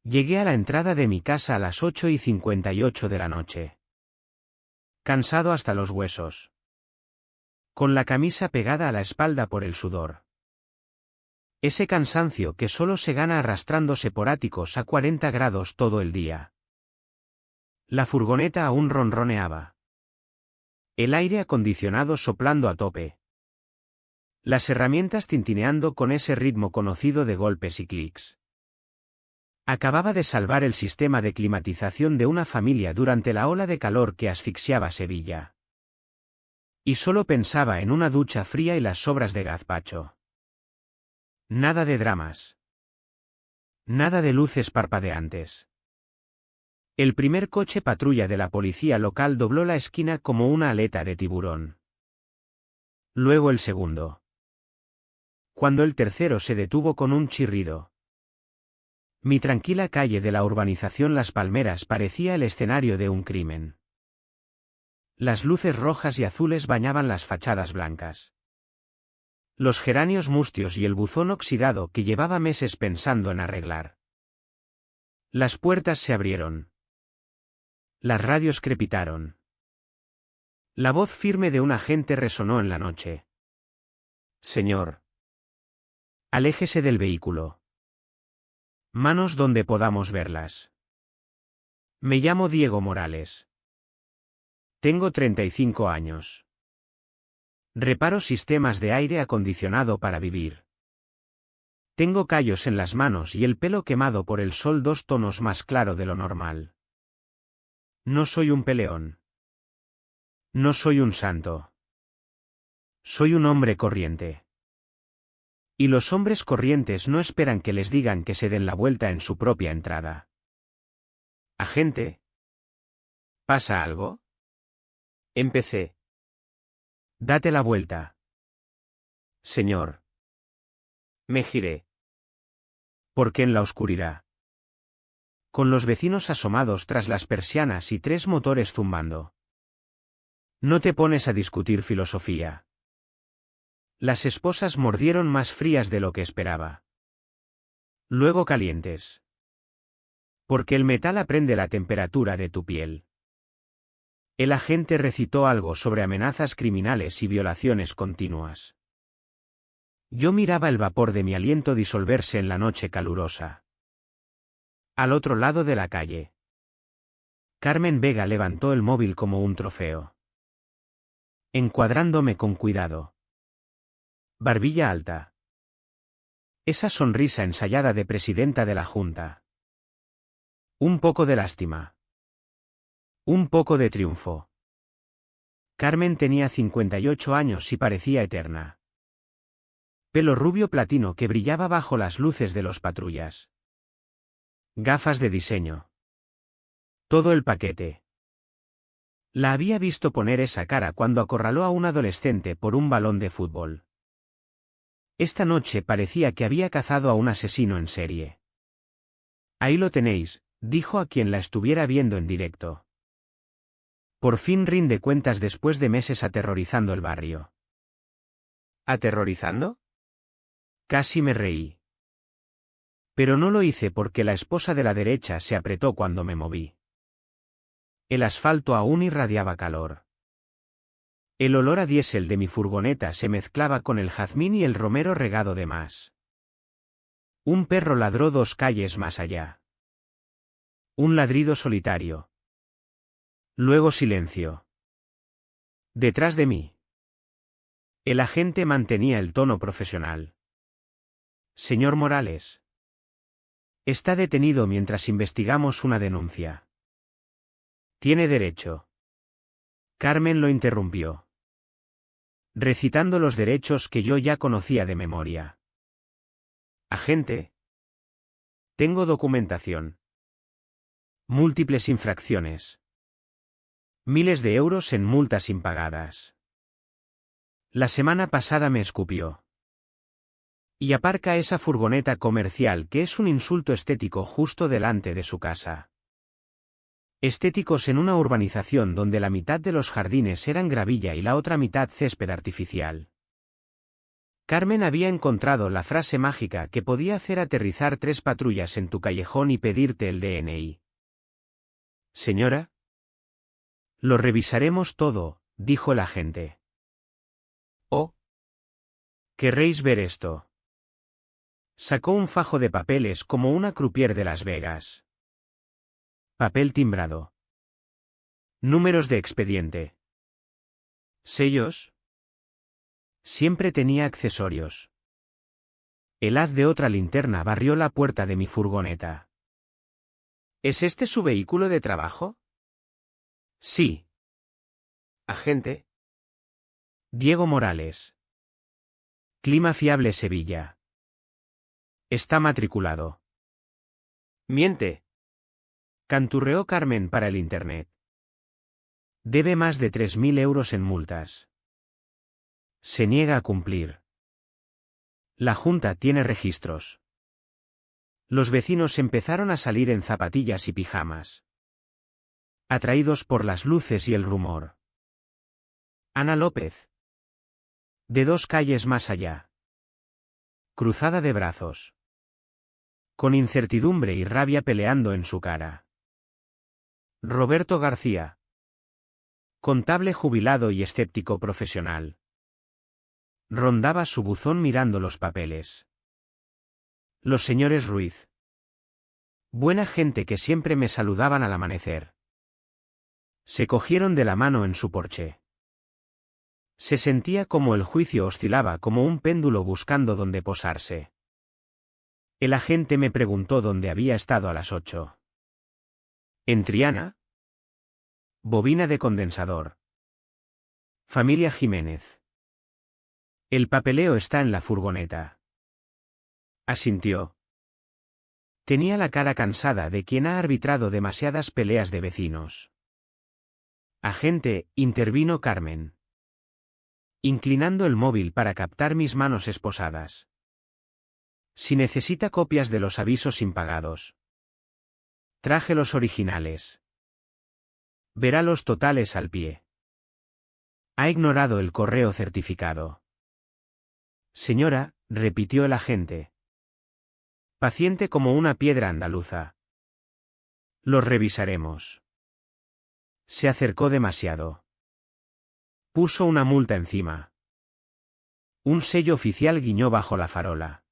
Llegué a la entrada de mi casa a las 8:58 de la noche. Cansado hasta los huesos. Con la camisa pegada a la espalda por el sudor. Ese cansancio que solo se gana arrastrándose por áticos a 40 grados todo el día. La furgoneta aún ronroneaba. El aire acondicionado soplando a tope. Las herramientas tintineando con ese ritmo conocido de golpes y clics. Acababa de salvar el sistema de climatización de una familia durante la ola de calor que asfixiaba Sevilla. Y solo pensaba en una ducha fría y las sobras de gazpacho. Nada de dramas. Nada de luces parpadeantes. El primer coche patrulla de la policía local dobló la esquina como una aleta de tiburón. Luego el segundo. Cuando el tercero se detuvo con un chirrido. Mi tranquila calle de la urbanización Las Palmeras parecía el escenario de un crimen. Las luces rojas y azules bañaban las fachadas blancas. Los geranios mustios y el buzón oxidado que llevaba meses pensando en arreglar. Las puertas se abrieron. Las radios crepitaron. La voz firme de un agente resonó en la noche. Señor. Aléjese del vehículo. Manos donde podamos verlas. Me llamo Diego Morales. Tengo 35 años. Reparo sistemas de aire acondicionado para vivir. Tengo callos en las manos y el pelo quemado por el sol 2 tonos más claro de lo normal. No soy un peleón. No soy un santo. Soy un hombre corriente. Y los hombres corrientes no esperan que les digan que se den la vuelta en su propia entrada. Agente. ¿Pasa algo? Empecé. Date la vuelta. Señor. Me giré. ¿Por qué en la oscuridad? Con los vecinos asomados tras las persianas y 3 motores zumbando. No te pones a discutir filosofía. Las esposas mordieron más frías de lo que esperaba. Luego calientes. Porque el metal aprende la temperatura de tu piel. El agente recitó algo sobre amenazas criminales y violaciones continuas. Yo miraba el vapor de mi aliento disolverse en la noche calurosa. Al otro lado de la calle. Carmen Vega levantó el móvil como un trofeo. Encuadrándome con cuidado. Barbilla alta. Esa sonrisa ensayada de presidenta de la Junta. Un poco de lástima. Un poco de triunfo. Carmen tenía 58 años y parecía eterna. Pelo rubio platino que brillaba bajo las luces de los patrullas. Gafas de diseño. Todo el paquete. La había visto poner esa cara cuando acorraló a un adolescente por un balón de fútbol. Esta noche parecía que había cazado a un asesino en serie. Ahí lo tenéis, dijo a quien la estuviera viendo en directo. Por fin rinde cuentas después de meses aterrorizando el barrio. ¿Aterrorizando? Casi me reí. Pero no lo hice porque la esposa de la derecha se apretó cuando me moví. El asfalto aún irradiaba calor. El olor a diésel de mi furgoneta se mezclaba con el jazmín y el romero regado de más. Un perro ladró 2 calles más allá. Un ladrido solitario. Luego silencio. Detrás de mí. El agente mantenía el tono profesional. Señor Morales. Está detenido mientras investigamos una denuncia. Tiene derecho. Carmen lo interrumpió. Recitando los derechos que yo ya conocía de memoria. Agente. Tengo documentación. Múltiples infracciones. Miles de euros en multas impagadas. La semana pasada me escupió. Y aparca esa furgoneta comercial que es un insulto estético justo delante de su casa. Estéticos en una urbanización donde la mitad de los jardines eran gravilla y la otra mitad césped artificial. Carmen había encontrado la frase mágica que podía hacer aterrizar 3 patrullas en tu callejón y pedirte el DNI. Señora. Lo revisaremos todo, dijo el agente. Oh. ¿Querréis ver esto? Sacó un fajo de papeles como una croupier de Las Vegas. Papel timbrado. Números de expediente. ¿Sellos? Siempre tenía accesorios. El haz de otra linterna barrió la puerta de mi furgoneta. ¿Es este su vehículo de trabajo? Sí. Agente. Diego Morales. Clima fiable Sevilla. Está matriculado. Miente. Canturreó Carmen para el internet. Debe más de 3.000 euros en multas. Se niega a cumplir. La Junta tiene registros. Los vecinos empezaron a salir en zapatillas y pijamas, atraídos por las luces y el rumor. Ana López. De 2 calles más allá. Cruzada de brazos. Con incertidumbre y rabia peleando en su cara. Roberto García. Contable jubilado y escéptico profesional. Rondaba su buzón mirando los papeles. Los señores Ruiz. Buena gente que siempre me saludaban al amanecer. Se cogieron de la mano en su porche. Se sentía como el juicio oscilaba como un péndulo buscando dónde posarse. El agente me preguntó dónde había estado a las 8. ¿En Triana? Bobina de condensador. Familia Jiménez. El papeleo está en la furgoneta. Asintió. Tenía la cara cansada de quien ha arbitrado demasiadas peleas de vecinos. Agente, intervino Carmen, inclinando el móvil para captar mis manos esposadas. Si necesita copias de los avisos impagados. Traje los originales. Verá los totales al pie. Ha ignorado el correo certificado. Señora, repitió el agente. Paciente como una piedra andaluza. Los revisaremos. Se acercó demasiado. Puso una multa encima. Un sello oficial guiñó bajo la farola.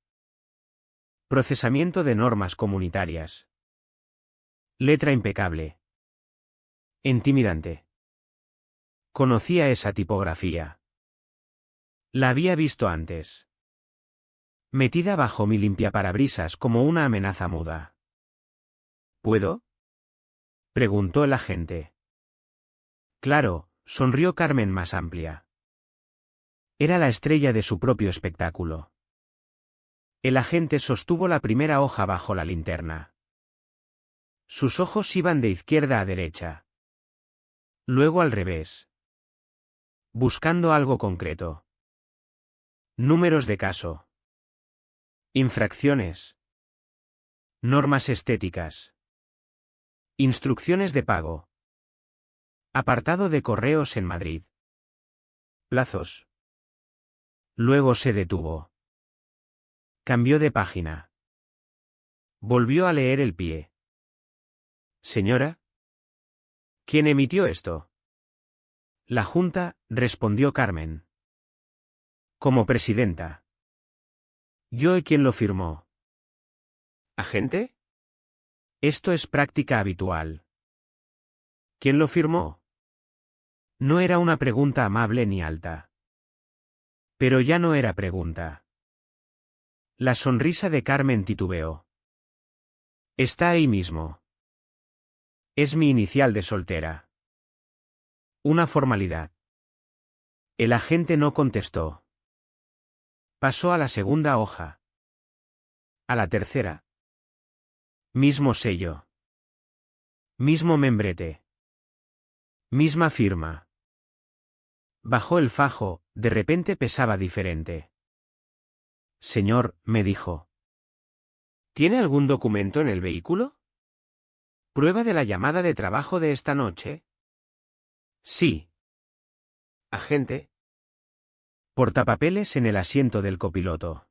Procesamiento de normas comunitarias. Letra impecable. Intimidante. Conocía esa tipografía. La había visto antes. Metida bajo mi limpiaparabrisas como una amenaza muda. ¿Puedo? Preguntó el agente. Claro, sonrió Carmen más amplia. Era la estrella de su propio espectáculo. El agente sostuvo la primera hoja bajo la linterna. Sus ojos iban de izquierda a derecha. Luego al revés. Buscando algo concreto. Números de caso. Infracciones. Normas estéticas. Instrucciones de pago. Apartado de correos en Madrid. Plazos. Luego se detuvo. Cambió de página. Volvió a leer el pie. Señora. ¿Quién emitió esto? La Junta, respondió Carmen. Como presidenta. Yo y quien lo firmó. ¿Agente? Esto es práctica habitual. ¿Quién lo firmó? No era una pregunta amable ni alta. Pero ya no era pregunta. La sonrisa de Carmen titubeó. Está ahí mismo. Es mi inicial de soltera. Una formalidad. El agente no contestó. Pasó a la segunda hoja. A la tercera. Mismo sello. Mismo membrete. Misma firma. Bajó el fajo, de repente pesaba diferente. Señor, me dijo. ¿Tiene algún documento en el vehículo? ¿Prueba de la llamada de trabajo de esta noche? Sí. Agente. Portapapeles en el asiento del copiloto.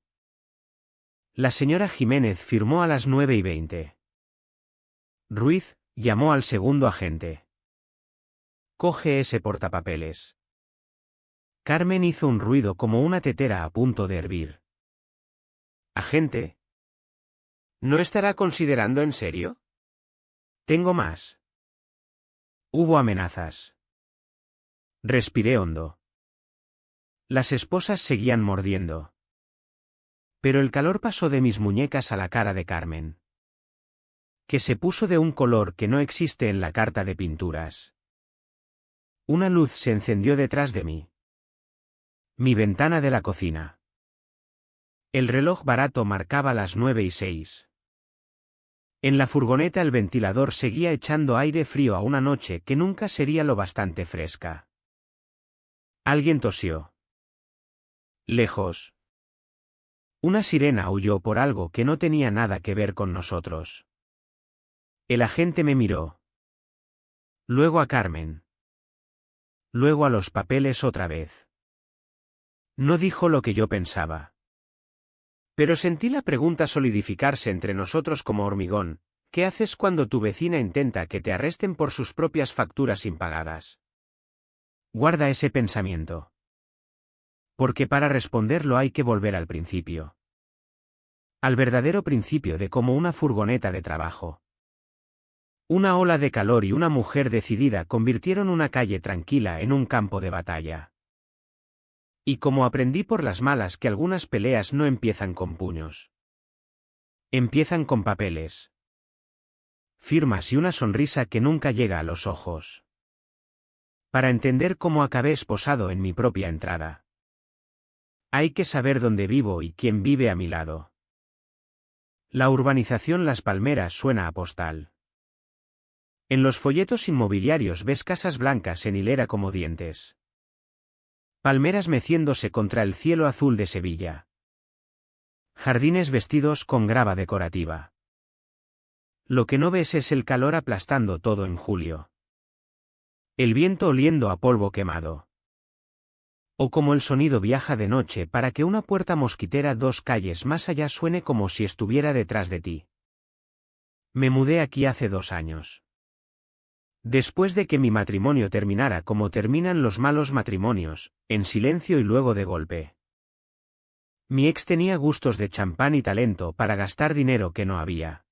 La señora Jiménez firmó a las 9:20. Ruiz llamó al segundo agente. Coge ese portapapeles. Carmen hizo un ruido como una tetera a punto de hervir. Agente. ¿No estará considerando en serio? Tengo más. Hubo amenazas. Respiré hondo. Las esposas seguían mordiendo. Pero el calor pasó de mis muñecas a la cara de Carmen, que se puso de un color que no existe en la carta de pinturas. Una luz se encendió detrás de mí. Mi ventana de la cocina. El reloj barato marcaba las 9:06. En la furgoneta el ventilador seguía echando aire frío a una noche que nunca sería lo bastante fresca. Alguien tosió. Lejos. Una sirena aulló por algo que no tenía nada que ver con nosotros. El agente me miró. Luego a Carmen. Luego a los papeles otra vez. No dijo lo que yo pensaba. Pero sentí la pregunta solidificarse entre nosotros como hormigón. ¿Qué haces cuando tu vecina intenta que te arresten por sus propias facturas impagadas? Guarda ese pensamiento. Porque para responderlo hay que volver al principio. Al verdadero principio de cómo una furgoneta de trabajo. Una ola de calor y una mujer decidida convirtieron una calle tranquila en un campo de batalla. Y como aprendí por las malas que algunas peleas no empiezan con puños. Empiezan con papeles. Firmas y una sonrisa que nunca llega a los ojos. Para entender cómo acabé esposado en mi propia entrada. Hay que saber dónde vivo y quién vive a mi lado. La urbanización Las Palmeras suena a postal. En los folletos inmobiliarios ves casas blancas en hilera como dientes. Palmeras meciéndose contra el cielo azul de Sevilla. Jardines vestidos con grava decorativa. Lo que no ves es el calor aplastando todo en julio. El viento oliendo a polvo quemado. O como el sonido viaja de noche para que una puerta mosquitera 2 calles más allá suene como si estuviera detrás de ti. Me mudé aquí hace 2 años. Después de que mi matrimonio terminara como terminan los malos matrimonios, en silencio y luego de golpe. Mi ex tenía gustos de champán y talento para gastar dinero que no había.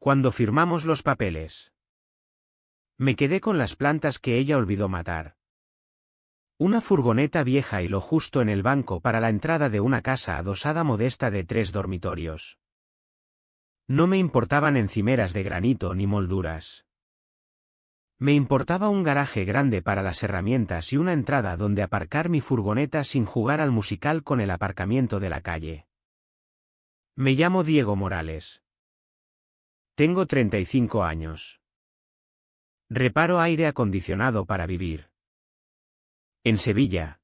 Cuando firmamos los papeles. Me quedé con las plantas que ella olvidó matar. Una furgoneta vieja y lo justo en el banco para la entrada de una casa adosada modesta de 3 dormitorios. No me importaban encimeras de granito ni molduras. Me importaba un garaje grande para las herramientas y una entrada donde aparcar mi furgoneta sin jugar al musical con el aparcamiento de la calle. Me llamo Diego Morales. Tengo 35 años. Reparo aire acondicionado para vivir. En Sevilla.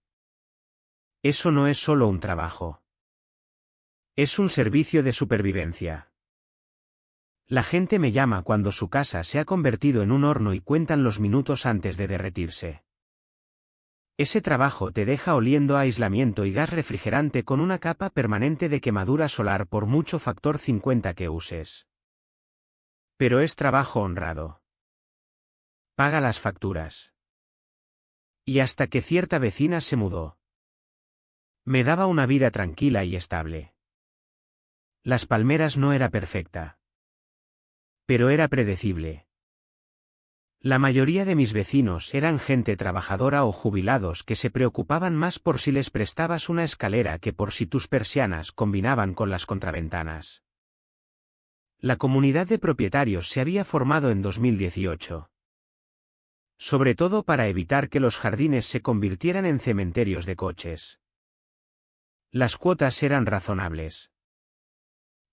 Eso no es solo un trabajo. Es un servicio de supervivencia. La gente me llama cuando su casa se ha convertido en un horno y cuentan los minutos antes de derretirse. Ese trabajo te deja oliendo a aislamiento y gas refrigerante con una capa permanente de quemadura solar por mucho factor 50 que uses. Pero es trabajo honrado. Paga las facturas. Y hasta que cierta vecina se mudó. Me daba una vida tranquila y estable. Las Palmeras no era perfecta. Pero era predecible. La mayoría de mis vecinos eran gente trabajadora o jubilados que se preocupaban más por si les prestabas una escalera que por si tus persianas combinaban con las contraventanas. La comunidad de propietarios se había formado en 2018. Sobre todo para evitar que los jardines se convirtieran en cementerios de coches. Las cuotas eran razonables.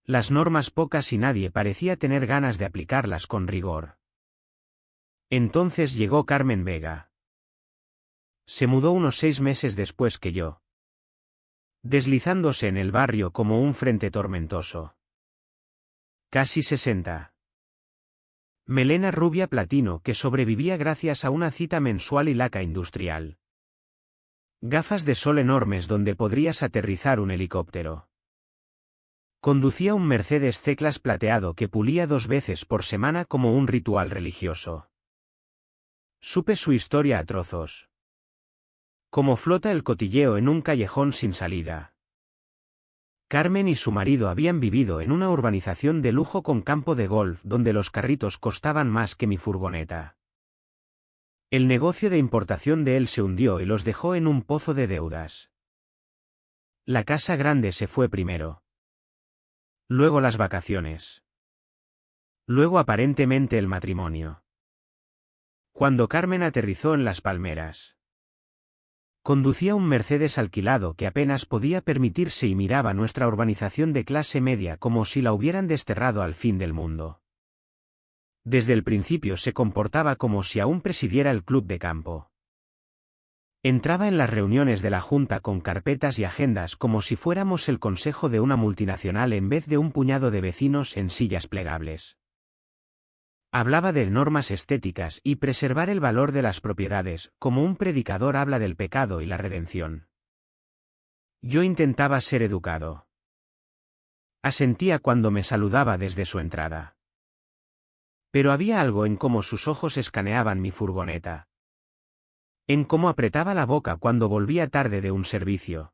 Las normas pocas y nadie parecía tener ganas de aplicarlas con rigor. Entonces llegó Carmen Vega. Se mudó unos 6 meses después que yo. Deslizándose en el barrio como un frente tormentoso. Casi 60. Melena rubia platino que sobrevivía gracias a una cita mensual y laca industrial. Gafas de sol enormes donde podrías aterrizar un helicóptero. Conducía un Mercedes C-Class plateado que pulía 2 veces por semana como un ritual religioso. Supe su historia a trozos. Cómo flota el cotilleo en un callejón sin salida. Carmen y su marido habían vivido en una urbanización de lujo con campo de golf donde los carritos costaban más que mi furgoneta. El negocio de importación de él se hundió y los dejó en un pozo de deudas. La casa grande se fue primero. Luego las vacaciones. Luego aparentemente el matrimonio. Cuando Carmen aterrizó en Las Palmeras. Conducía un Mercedes alquilado que apenas podía permitirse y miraba nuestra urbanización de clase media como si la hubieran desterrado al fin del mundo. Desde el principio se comportaba como si aún presidiera el club de campo. Entraba en las reuniones de la junta con carpetas y agendas como si fuéramos el consejo de una multinacional en vez de un puñado de vecinos en sillas plegables. Hablaba de normas estéticas y preservar el valor de las propiedades, como un predicador habla del pecado y la redención. Yo intentaba ser educado. Asentía cuando me saludaba desde su entrada. Pero había algo en cómo sus ojos escaneaban mi furgoneta. En cómo apretaba la boca cuando volvía tarde de un servicio.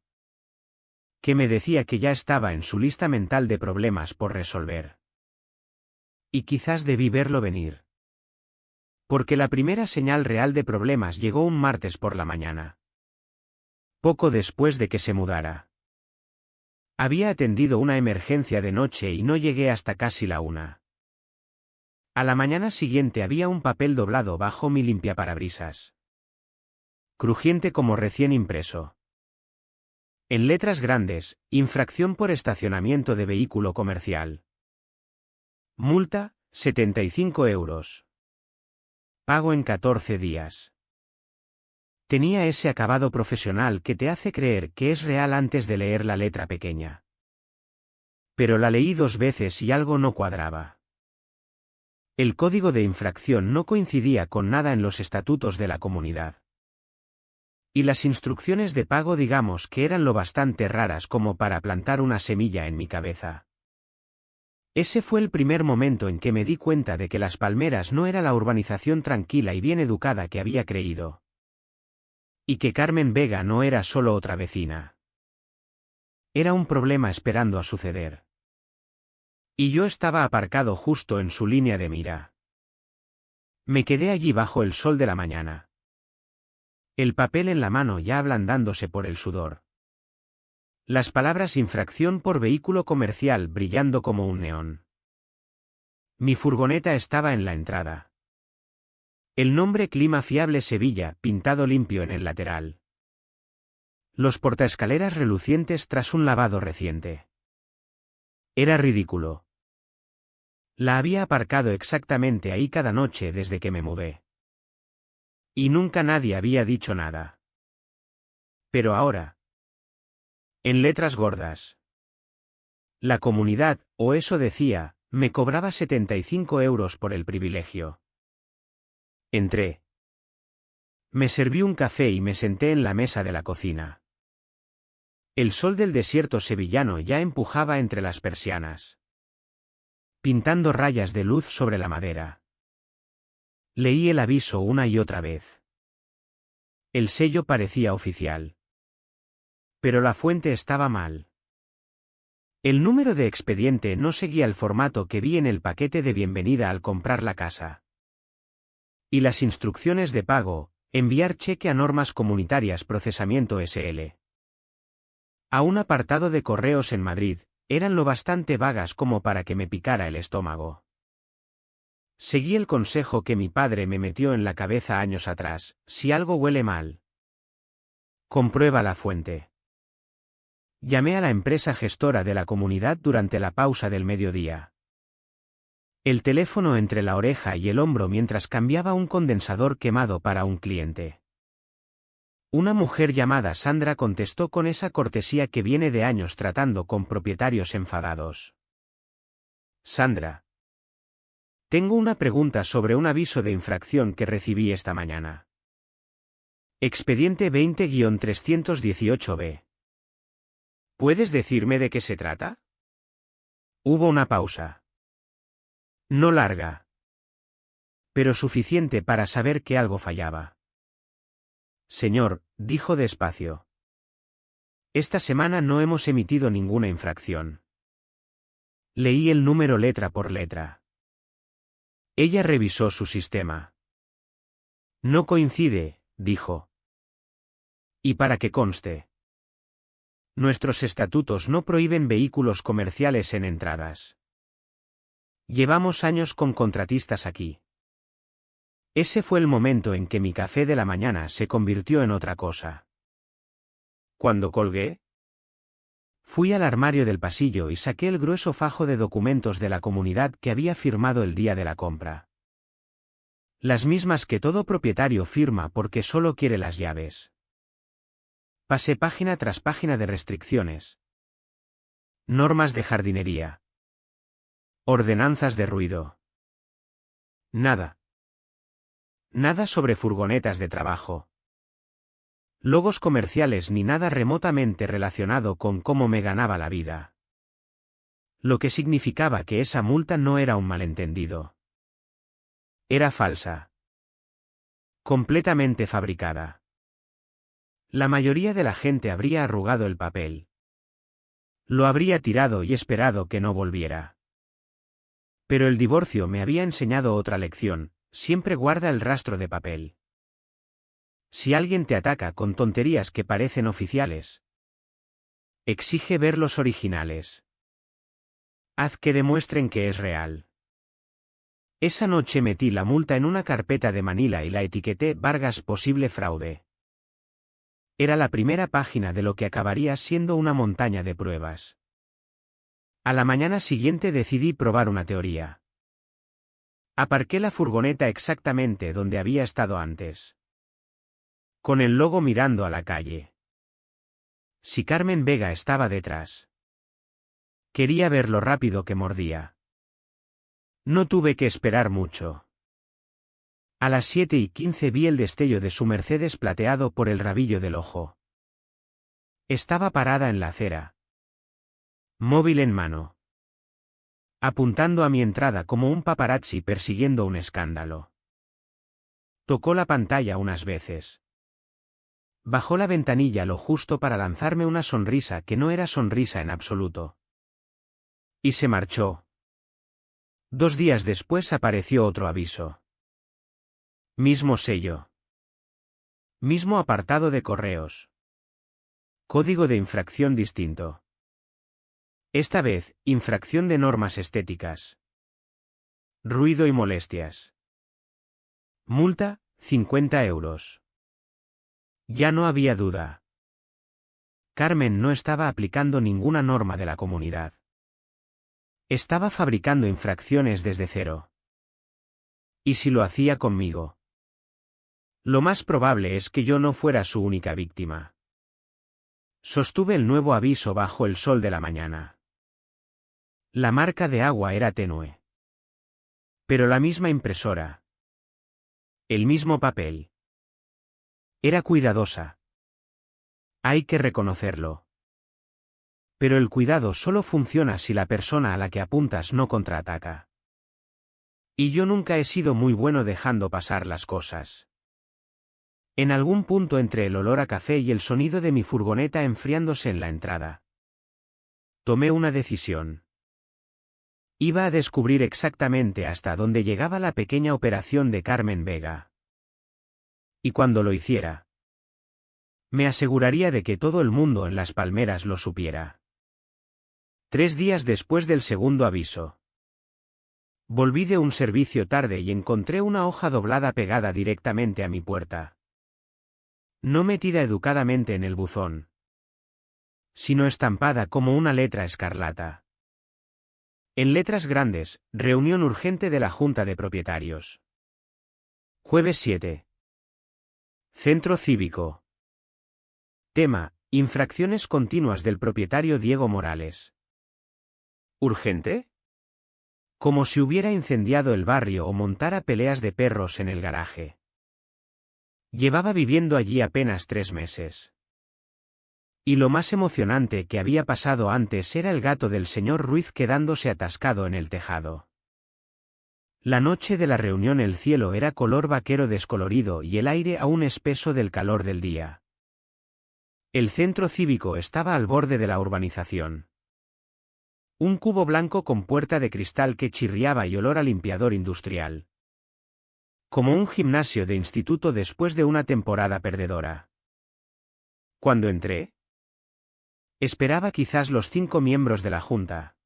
Que me decía que ya estaba en su lista mental de problemas por resolver. Y quizás debí verlo venir. Porque la primera señal real de problemas llegó un martes por la mañana. Poco después de que se mudara. Había atendido una emergencia de noche y no llegué hasta casi la 1. A la mañana siguiente había un papel doblado bajo mi limpiaparabrisas. Crujiente como recién impreso. En letras grandes, infracción por estacionamiento de vehículo comercial. Multa, 75 euros. Pago en 14 días. Tenía ese acabado profesional que te hace creer que es real antes de leer la letra pequeña. Pero la leí 2 veces y algo no cuadraba. El código de infracción no coincidía con nada en los estatutos de la comunidad. Y las instrucciones de pago digamos que eran lo bastante raras como para plantar una semilla en mi cabeza. Ese fue el primer momento en que me di cuenta de que Las Palmeras no era la urbanización tranquila y bien educada que había creído. Y que Carmen Vega no era solo otra vecina. Era un problema esperando a suceder. Y yo estaba aparcado justo en su línea de mira. Me quedé allí bajo el sol de la mañana. El papel en la mano ya ablandándose por el sudor. Las palabras infracción por vehículo comercial brillando como un neón. Mi furgoneta estaba en la entrada. El nombre Clima Fiable Sevilla pintado limpio en el lateral. Los portaescaleras relucientes tras un lavado reciente. Era ridículo. La había aparcado exactamente ahí cada noche desde que me mudé. Y nunca nadie había dicho nada. Pero ahora. En letras gordas. La comunidad, o eso decía, me cobraba 75 euros por el privilegio. Entré. Me serví un café y me senté en la mesa de la cocina. El sol del desierto sevillano ya empujaba entre las persianas, pintando rayas de luz sobre la madera. Leí el aviso una y otra vez. El sello parecía oficial. Pero la fuente estaba mal. El número de expediente no seguía el formato que vi en el paquete de bienvenida al comprar la casa. Y las instrucciones de pago, enviar cheque a normas comunitarias procesamiento SL. A un apartado de correos en Madrid, eran lo bastante vagas como para que me picara el estómago. Seguí el consejo que mi padre me metió en la cabeza años atrás: si algo huele mal, comprueba la fuente. Llamé a la empresa gestora de la comunidad durante la pausa del mediodía. El teléfono entre la oreja y el hombro mientras cambiaba un condensador quemado para un cliente. Una mujer llamada Sandra contestó con esa cortesía que viene de años tratando con propietarios enfadados. Sandra. Tengo una pregunta sobre un aviso de infracción que recibí esta mañana. Expediente 20-318-B. ¿Puedes decirme de qué se trata? Hubo una pausa. No larga, pero suficiente para saber que algo fallaba. Señor, dijo despacio. Esta semana no hemos emitido ninguna infracción. Leí el número letra por letra. Ella revisó su sistema. No coincide, dijo. Y para que conste. Nuestros estatutos no prohíben vehículos comerciales en entradas. Llevamos años con contratistas aquí. Ese fue el momento en que mi café de la mañana se convirtió en otra cosa. Cuando colgué, fui al armario del pasillo y saqué el grueso fajo de documentos de la comunidad que había firmado el día de la compra. Las mismas que todo propietario firma porque solo quiere las llaves. Pasé página tras página de restricciones. Normas de jardinería. Ordenanzas de ruido. Nada. Nada sobre furgonetas de trabajo. Logos comerciales ni nada remotamente relacionado con cómo me ganaba la vida. Lo que significaba que esa multa no era un malentendido. Era falsa. Completamente fabricada. La mayoría de la gente habría arrugado el papel. Lo habría tirado y esperado que no volviera. Pero el divorcio me había enseñado otra lección: siempre guarda el rastro de papel. Si alguien te ataca con tonterías que parecen oficiales, exige ver los originales. Haz que demuestren que es real. Esa noche metí la multa en una carpeta de Manila y la etiqueté Vargas posible fraude. Era la primera página de lo que acabaría siendo una montaña de pruebas. A la mañana siguiente decidí probar una teoría. Aparqué la furgoneta exactamente donde había estado antes, con el logo mirando a la calle. Si Carmen Vega estaba detrás, quería ver lo rápido que mordía. No tuve que esperar mucho. A las 7:15 vi el destello de su Mercedes plateado por el rabillo del ojo. Estaba parada en la acera, móvil en mano, apuntando a mi entrada como un paparazzi persiguiendo un escándalo. Tocó la pantalla unas veces. Bajó la ventanilla lo justo para lanzarme una sonrisa que no era sonrisa en absoluto. Y se marchó. 2 días después apareció otro aviso. Mismo sello. Mismo apartado de correos. Código de infracción distinto. Esta vez, infracción de normas estéticas. Ruido y molestias. Multa, 50 euros. Ya no había duda. Carmen no estaba aplicando ninguna norma de la comunidad. Estaba fabricando infracciones desde cero. ¿Y si lo hacía conmigo? Lo más probable es que yo no fuera su única víctima. Sostuve el nuevo aviso bajo el sol de la mañana. La marca de agua era tenue. Pero la misma impresora. El mismo papel. Era cuidadosa. Hay que reconocerlo. Pero el cuidado solo funciona si la persona a la que apuntas no contraataca. Y yo nunca he sido muy bueno dejando pasar las cosas. En algún punto entre el olor a café y el sonido de mi furgoneta enfriándose en la entrada, tomé una decisión. Iba a descubrir exactamente hasta dónde llegaba la pequeña operación de Carmen Vega. Y cuando lo hiciera, me aseguraría de que todo el mundo en Las Palmeras lo supiera. 3 días después del segundo aviso, volví de un servicio tarde y encontré una hoja doblada pegada directamente a mi puerta. No metida educadamente en el buzón, sino estampada como una letra escarlata. En letras grandes, reunión urgente de la Junta de Propietarios. Jueves 7. Centro Cívico. Tema: infracciones continuas del propietario Diego Morales. ¿Urgente? Como si hubiera incendiado el barrio o montara peleas de perros en el garaje. Llevaba viviendo allí apenas 3 meses. Y lo más emocionante que había pasado antes era el gato del señor Ruiz quedándose atascado en el tejado. La noche de la reunión el cielo era color vaquero descolorido y el aire aún espeso del calor del día. El centro cívico estaba al borde de la urbanización. Un cubo blanco con puerta de cristal que chirriaba y olor a limpiador industrial. Como un gimnasio de instituto después de una temporada perdedora. Cuando entré, esperaba quizás los 5 miembros de la junta.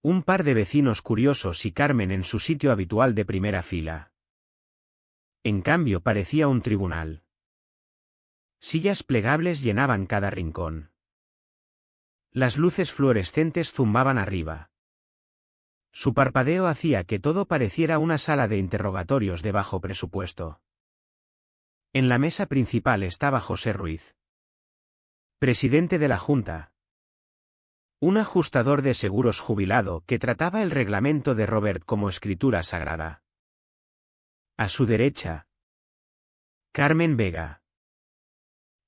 Un par de vecinos curiosos y Carmen en su sitio habitual de primera fila. En cambio parecía un tribunal. Sillas plegables llenaban cada rincón. Las luces fluorescentes zumbaban arriba. Su parpadeo hacía que todo pareciera una sala de interrogatorios de bajo presupuesto. En la mesa principal estaba José Ruiz, presidente de la Junta. Un ajustador de seguros jubilado que trataba el reglamento de Robert como escritura sagrada. A su derecha, Carmen Vega.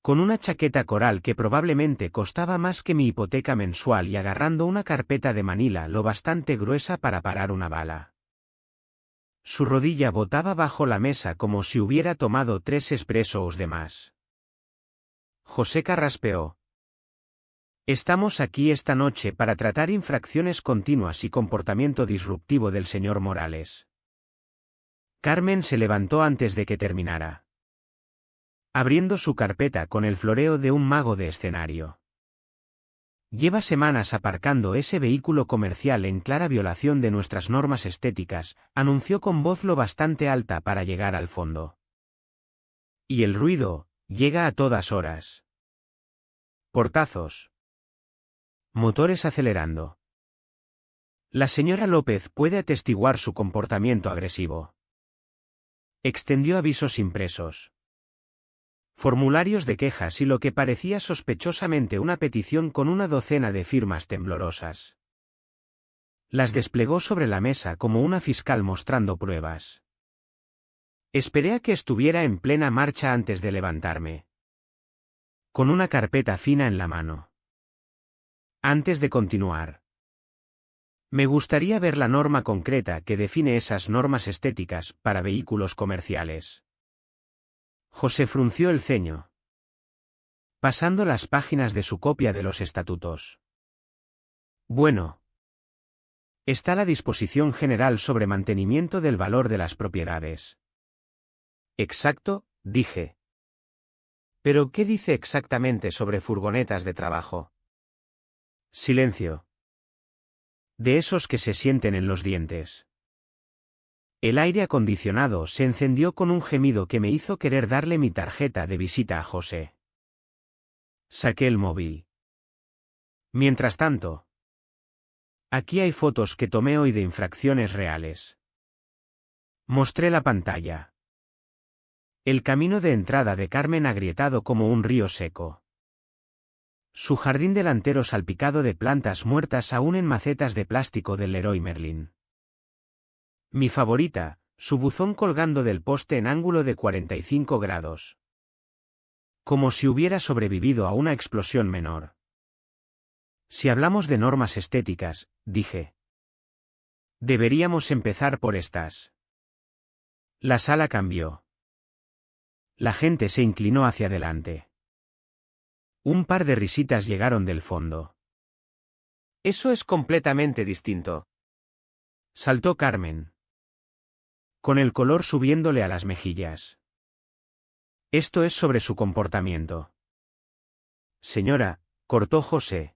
Con una chaqueta coral que probablemente costaba más que mi hipoteca mensual y agarrando una carpeta de Manila lo bastante gruesa para parar una bala. Su rodilla botaba bajo la mesa como si hubiera tomado 3 expresos de más. José carraspeó. Estamos aquí esta noche para tratar infracciones continuas y comportamiento disruptivo del señor Morales. Carmen se levantó antes de que terminara, abriendo su carpeta con el floreo de un mago de escenario. Lleva semanas aparcando ese vehículo comercial en clara violación de nuestras normas estéticas, anunció con voz lo bastante alta para llegar al fondo. Y el ruido llega a todas horas. Portazos. Motores acelerando. La señora López puede atestiguar su comportamiento agresivo. Extendió avisos impresos. Formularios de quejas y lo que parecía sospechosamente una petición con una docena de firmas temblorosas. Las desplegó sobre la mesa como una fiscal mostrando pruebas. Esperé a que estuviera en plena marcha antes de levantarme, con una carpeta fina en la mano. Antes de continuar, me gustaría ver la norma concreta que define esas normas estéticas para vehículos comerciales. José frunció el ceño, pasando las páginas de su copia de los estatutos. Bueno. Está la disposición general sobre mantenimiento del valor de las propiedades. Exacto, dije. ¿Pero qué dice exactamente sobre furgonetas de trabajo? Silencio. De esos que se sienten en los dientes. El aire acondicionado se encendió con un gemido que me hizo querer darle mi tarjeta de visita a José. Saqué el móvil. Mientras tanto, aquí hay fotos que tomé hoy de infracciones reales. Mostré la pantalla. El camino de entrada de Carmen agrietado como un río seco. Su jardín delantero salpicado de plantas muertas aún en macetas de plástico del Leroy Merlin. Mi favorita, su buzón colgando del poste en ángulo de 45 grados. Como si hubiera sobrevivido a una explosión menor. Si hablamos de normas estéticas, dije, deberíamos empezar por estas. La sala cambió. La gente se inclinó hacia adelante. Un par de risitas llegaron del fondo. Eso es completamente distinto. Saltó Carmen, con el color subiéndole a las mejillas. Esto es sobre su comportamiento. Señora, cortó José,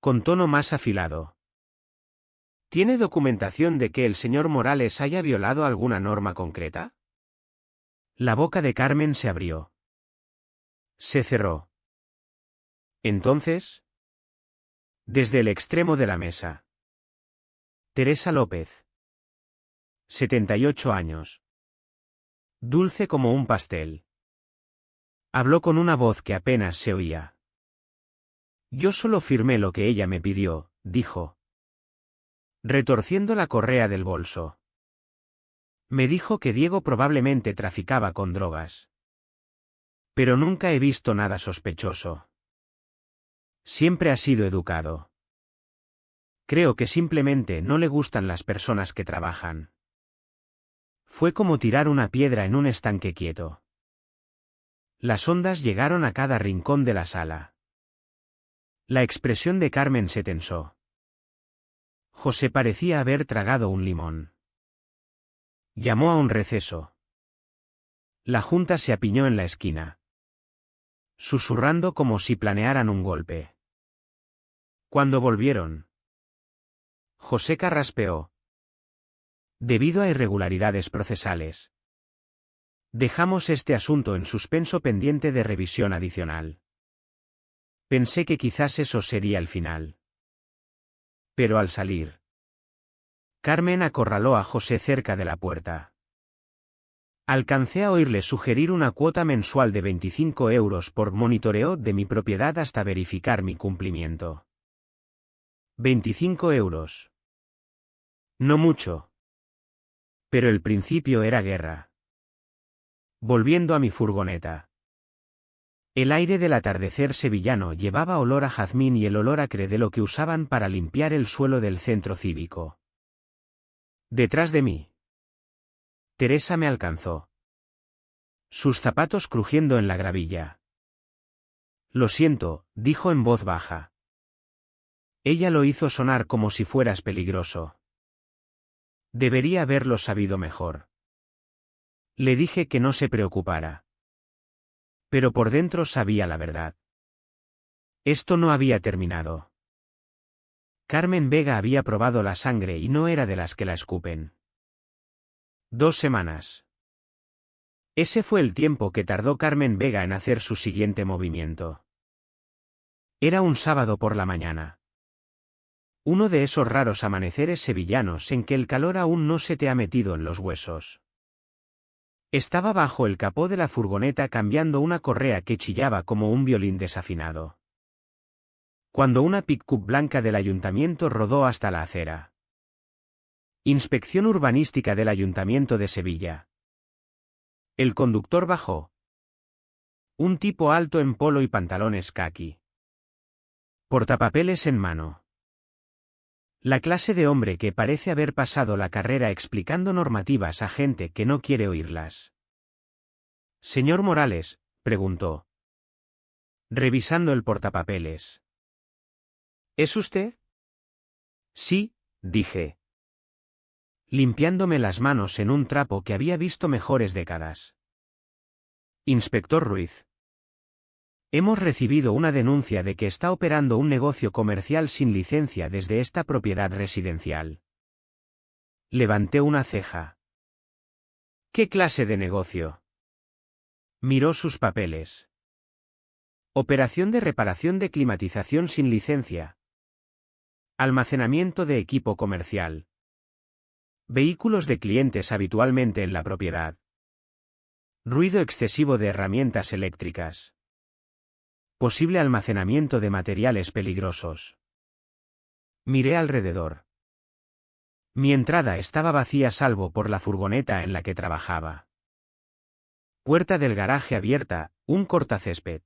con tono más afilado. ¿Tiene documentación de que el señor Morales haya violado alguna norma concreta? La boca de Carmen se abrió. Se cerró. Entonces, desde el extremo de la mesa. Teresa López. 78 años. Dulce como un pastel. Habló con una voz que apenas se oía. Yo solo firmé lo que ella me pidió, dijo, retorciendo la correa del bolso. Me dijo que Diego probablemente traficaba con drogas. Pero nunca he visto nada sospechoso. Siempre ha sido educado. Creo que simplemente no le gustan las personas que trabajan. Fue como tirar una piedra en un estanque quieto. Las ondas llegaron a cada rincón de la sala. La expresión de Carmen se tensó. José parecía haber tragado un limón. Llamó a un receso. La junta se apiñó en la esquina, susurrando como si planearan un golpe. Cuando volvieron, José carraspeó. Debido a irregularidades procesales, dejamos este asunto en suspenso pendiente de revisión adicional. Pensé que quizás eso sería el final. Pero al salir, Carmen acorraló a José cerca de la puerta. Alcancé a oírle sugerir una cuota mensual de 25 euros por monitoreo de mi propiedad hasta verificar mi cumplimiento. 25 euros. No mucho. Pero el principio era guerra. Volviendo a mi furgoneta. El aire del atardecer sevillano llevaba olor a jazmín y el olor acre de lo que usaban para limpiar el suelo del centro cívico. Detrás de mí, Teresa me alcanzó. Sus zapatos crujiendo en la gravilla. Lo siento, dijo en voz baja. Ella lo hizo sonar como si fueras peligroso. Debería haberlo sabido mejor. Le dije que no se preocupara. Pero por dentro sabía la verdad. Esto no había terminado. Carmen Vega había probado la sangre y no era de las que la escupen. 2 semanas. Ese fue el tiempo que tardó Carmen Vega en hacer su siguiente movimiento. Era un sábado por la mañana. Uno de esos raros amaneceres sevillanos en que el calor aún no se te ha metido en los huesos. Estaba bajo el capó de la furgoneta cambiando una correa que chillaba como un violín desafinado. Cuando una pick-up blanca del ayuntamiento rodó hasta la acera. Inspección urbanística del Ayuntamiento de Sevilla. El conductor bajó. Un tipo alto en polo y pantalones caqui. Portapapeles en mano. La clase de hombre que parece haber pasado la carrera explicando normativas a gente que no quiere oírlas. Señor Morales, preguntó. Revisando el portapapeles. ¿Es usted? Sí, dije. Limpiándome las manos en un trapo que había visto mejores décadas. Inspector Ruiz. Hemos recibido una denuncia de que está operando un negocio comercial sin licencia desde esta propiedad residencial. Levanté una ceja. ¿Qué clase de negocio? Miró sus papeles. Operación de reparación de climatización sin licencia. Almacenamiento de equipo comercial. Vehículos de clientes habitualmente en la propiedad. Ruido excesivo de herramientas eléctricas. Posible almacenamiento de materiales peligrosos. Miré alrededor. Mi entrada estaba vacía salvo por la furgoneta en la que trabajaba. Puerta del garaje abierta, un cortacésped.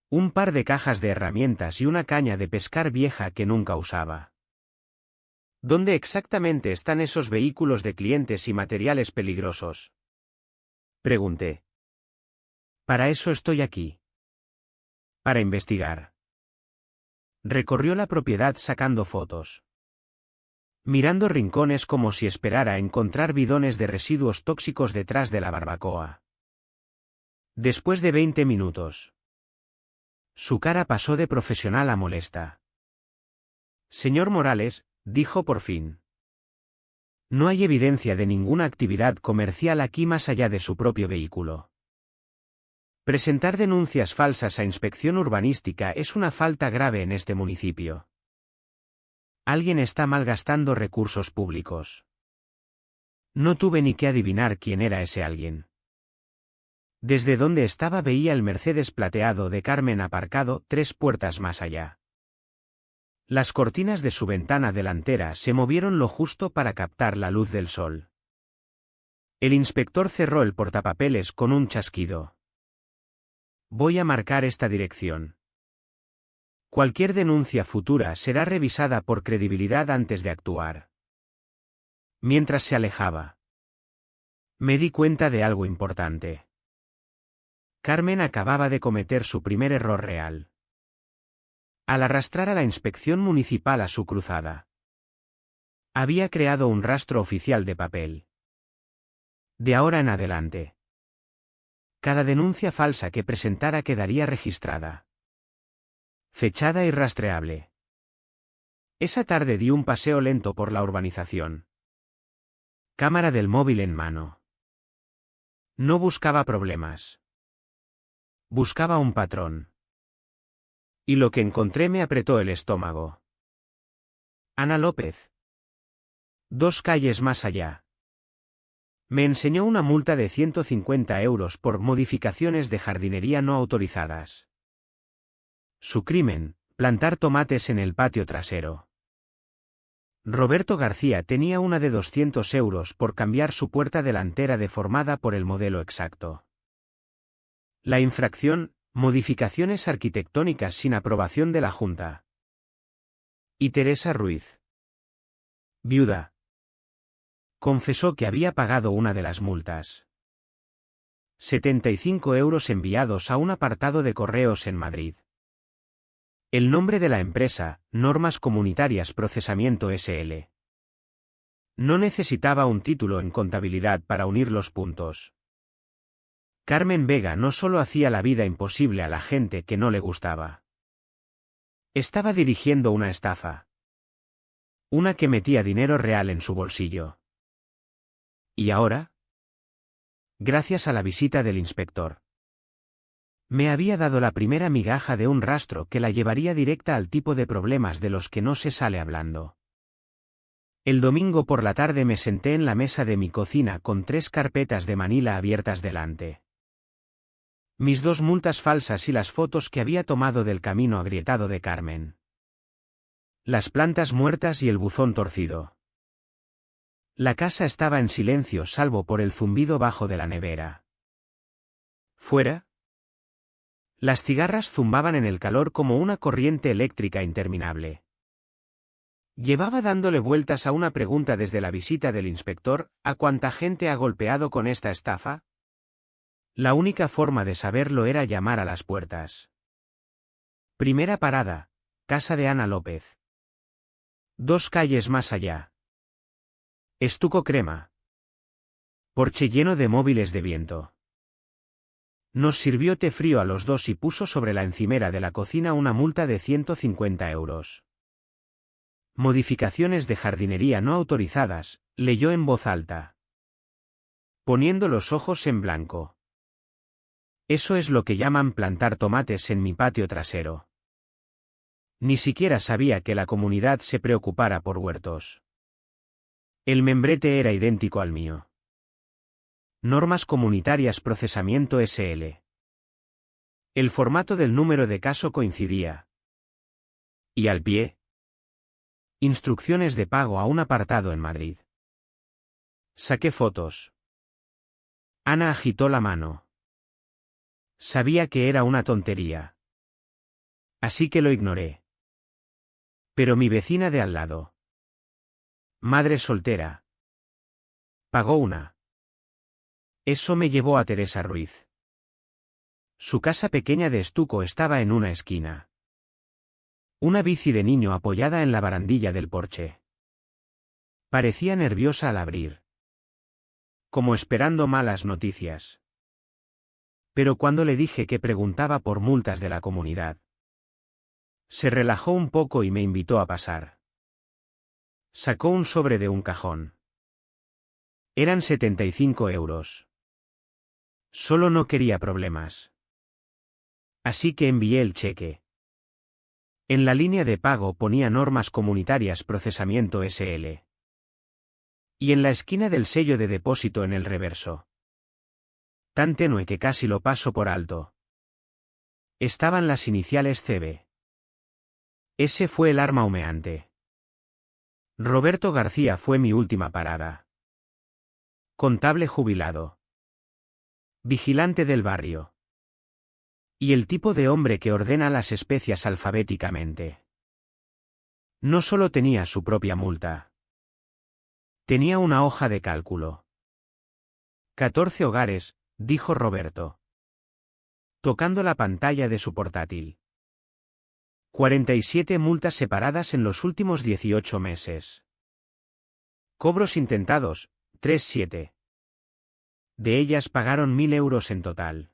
Un par de cajas de herramientas y una caña de pescar vieja que nunca usaba. ¿Dónde exactamente están esos vehículos de clientes y materiales peligrosos? Pregunté. Para eso estoy aquí. Para investigar. Recorrió la propiedad sacando fotos. Mirando rincones como si esperara encontrar bidones de residuos tóxicos detrás de la barbacoa. Después de 20 minutos. Su cara pasó de profesional a molesta. Señor Morales, dijo por fin. No hay evidencia de ninguna actividad comercial aquí más allá de su propio vehículo. Presentar denuncias falsas a inspección urbanística es una falta grave en este municipio. Alguien está malgastando recursos públicos. No tuve ni que adivinar quién era ese alguien. Desde donde estaba veía el Mercedes plateado de Carmen aparcado 3 puertas más allá. Las cortinas de su ventana delantera se movieron lo justo para captar la luz del sol. El inspector cerró el portapapeles con un chasquido. Voy a marcar esta dirección. Cualquier denuncia futura será revisada por credibilidad antes de actuar. Mientras se alejaba, me di cuenta de algo importante. Carmen acababa de cometer su primer error real. Al arrastrar a la inspección municipal a su cruzada, había creado un rastro oficial de papel. De ahora en adelante, cada denuncia falsa que presentara quedaría registrada, fechada y rastreable. Esa tarde di un paseo lento por la urbanización. Cámara del móvil en mano. No buscaba problemas. Buscaba un patrón. Y lo que encontré me apretó el estómago. Ana López. 2 calles más allá. Me enseñó una multa de 150 euros por modificaciones de jardinería no autorizadas. Su crimen, plantar tomates en el patio trasero. Roberto García tenía una de 200 euros por cambiar su puerta delantera deformada por el modelo exacto. La infracción, modificaciones arquitectónicas sin aprobación de la Junta. Y Teresa Ruiz, viuda, confesó que había pagado una de las multas. 75 euros enviados a un apartado de correos en Madrid. El nombre de la empresa, Normas Comunitarias Procesamiento S.L. No necesitaba un título en contabilidad para unir los puntos. Carmen Vega no solo hacía la vida imposible a la gente que no le gustaba. Estaba dirigiendo una estafa. Una que metía dinero real en su bolsillo. ¿Y ahora? Gracias a la visita del inspector, me había dado la primera migaja de un rastro que la llevaría directa al tipo de problemas de los que no se sale hablando. El domingo por la tarde me senté en la mesa de mi cocina con 3 carpetas de Manila abiertas delante. Mis 2 multas falsas y las fotos que había tomado del camino agrietado de Carmen. Las plantas muertas y el buzón torcido. La casa estaba en silencio salvo por el zumbido bajo de la nevera. Fuera, las cigarras zumbaban en el calor como una corriente eléctrica interminable. Llevaba dándole vueltas a una pregunta desde la visita del inspector: ¿a cuánta gente ha golpeado con esta estafa? La única forma de saberlo era llamar a las puertas. Primera parada, casa de Ana López. 2 calles más allá. Estuco crema. Porche lleno de móviles de viento. Nos sirvió té frío a los 2 y puso sobre la encimera de la cocina una multa de 150 euros. Modificaciones de jardinería no autorizadas, leyó en voz alta, poniendo los ojos en blanco. Eso es lo que llaman plantar tomates en mi patio trasero. Ni siquiera sabía que la comunidad se preocupara por huertos. El membrete era idéntico al mío. Normas Comunitarias Procesamiento S.L. El formato del número de caso coincidía. Y al pie. Instrucciones de pago a un apartado en Madrid. Saqué fotos. Ana agitó la mano. Sabía que era una tontería. Así que lo ignoré. Pero mi vecina de al lado, madre soltera, pagó una. Eso me llevó a Teresa Ruiz. Su casa pequeña de estuco estaba en una esquina. Una bici de niño apoyada en la barandilla del porche. Parecía nerviosa al abrir, como esperando malas noticias. Pero cuando le dije que preguntaba por multas de la comunidad, se relajó un poco y me invitó a pasar. Sacó un sobre de un cajón. Eran 75 euros. Solo no quería problemas. Así que envié el cheque. En la línea de pago ponía Normas Comunitarias Procesamiento S.L. Y en la esquina del sello de depósito en el reverso, tan tenue que casi lo paso por alto, estaban las iniciales CB. Ese fue el arma humeante. Roberto García fue mi última parada. Contable jubilado. Vigilante del barrio. Y el tipo de hombre que ordena las especias alfabéticamente. No solo tenía su propia multa. Tenía una hoja de cálculo. 14 hogares, dijo Roberto, tocando la pantalla de su portátil. 47 multas separadas en los últimos 18 meses. Cobros intentados, 3,7. De ellas pagaron 1.000 euros en total.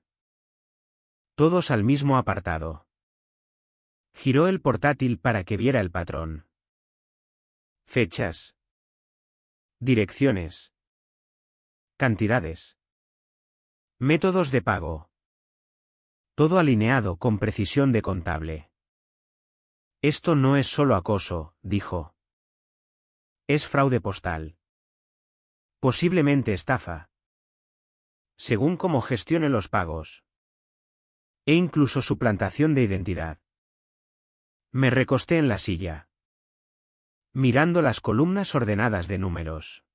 Todos al mismo apartado. Giró el portátil para que viera el patrón. Fechas. Direcciones. Cantidades. Métodos de pago. Todo alineado con precisión de contable. Esto no es solo acoso, dijo. Es fraude postal. Posiblemente estafa. Según cómo gestione los pagos. E incluso suplantación de identidad. Me recosté en la silla, mirando las columnas ordenadas de números.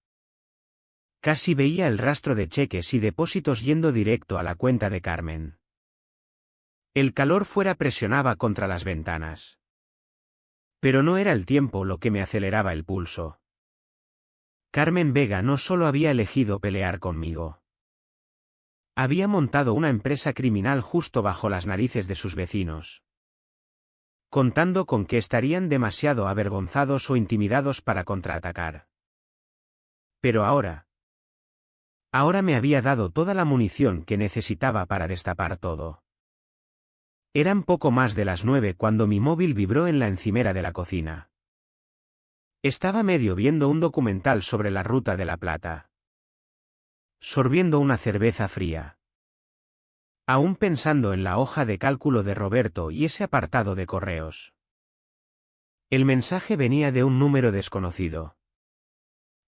Casi veía el rastro de cheques y depósitos yendo directo a la cuenta de Carmen. El calor fuera presionaba contra las ventanas. Pero no era el tiempo lo que me aceleraba el pulso. Carmen Vega no solo había elegido pelear conmigo. Había montado una empresa criminal justo bajo las narices de sus vecinos, contando con que estarían demasiado avergonzados o intimidados para contraatacar. Pero ahora me había dado toda la munición que necesitaba para destapar todo. Eran poco más de las 9 cuando mi móvil vibró en la encimera de la cocina. Estaba medio viendo un documental sobre la Ruta de la Plata, sorbiendo una cerveza fría, aún pensando en la hoja de cálculo de Roberto y ese apartado de correos. El mensaje venía de un número desconocido.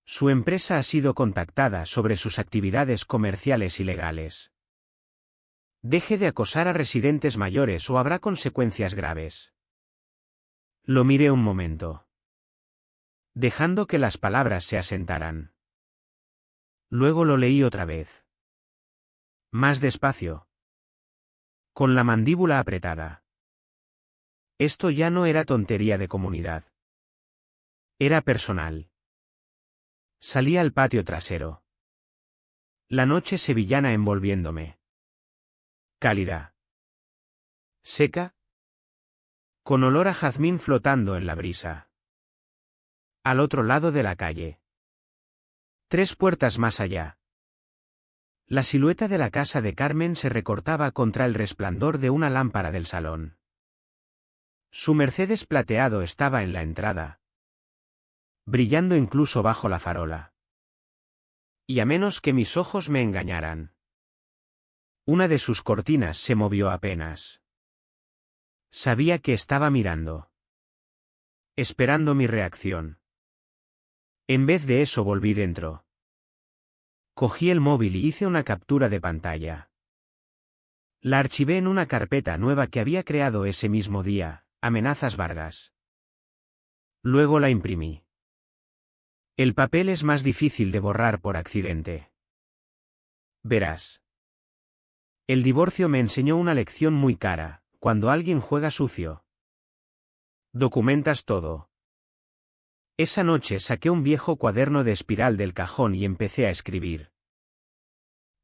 Su empresa ha sido contactada sobre sus actividades comerciales ilegales. Deje de acosar a residentes mayores o habrá consecuencias graves. Lo miré un momento, dejando que las palabras se asentaran. Luego lo leí otra vez. Más despacio, con la mandíbula apretada. Esto ya no era tontería de comunidad. Era personal. Salí al patio trasero. La noche sevillana envolviéndome. Cálida. Seca. Con olor a jazmín flotando en la brisa. Al otro lado de la calle. 3 puertas más allá. La silueta de la casa de Carmen se recortaba contra el resplandor de una lámpara del salón. Su Mercedes plateado estaba en la entrada, brillando incluso bajo la farola. Y a menos que mis ojos me engañaran, una de sus cortinas se movió apenas. Sabía que estaba mirando, esperando mi reacción. En vez de eso volví dentro. Cogí el móvil y hice una captura de pantalla. La archivé en una carpeta nueva que había creado ese mismo día, Amenazas Vargas. Luego la imprimí. El papel es más difícil de borrar por accidente. Verás. El divorcio me enseñó una lección muy cara: cuando alguien juega sucio, documentas todo. Esa noche saqué un viejo cuaderno de espiral del cajón y empecé a escribir.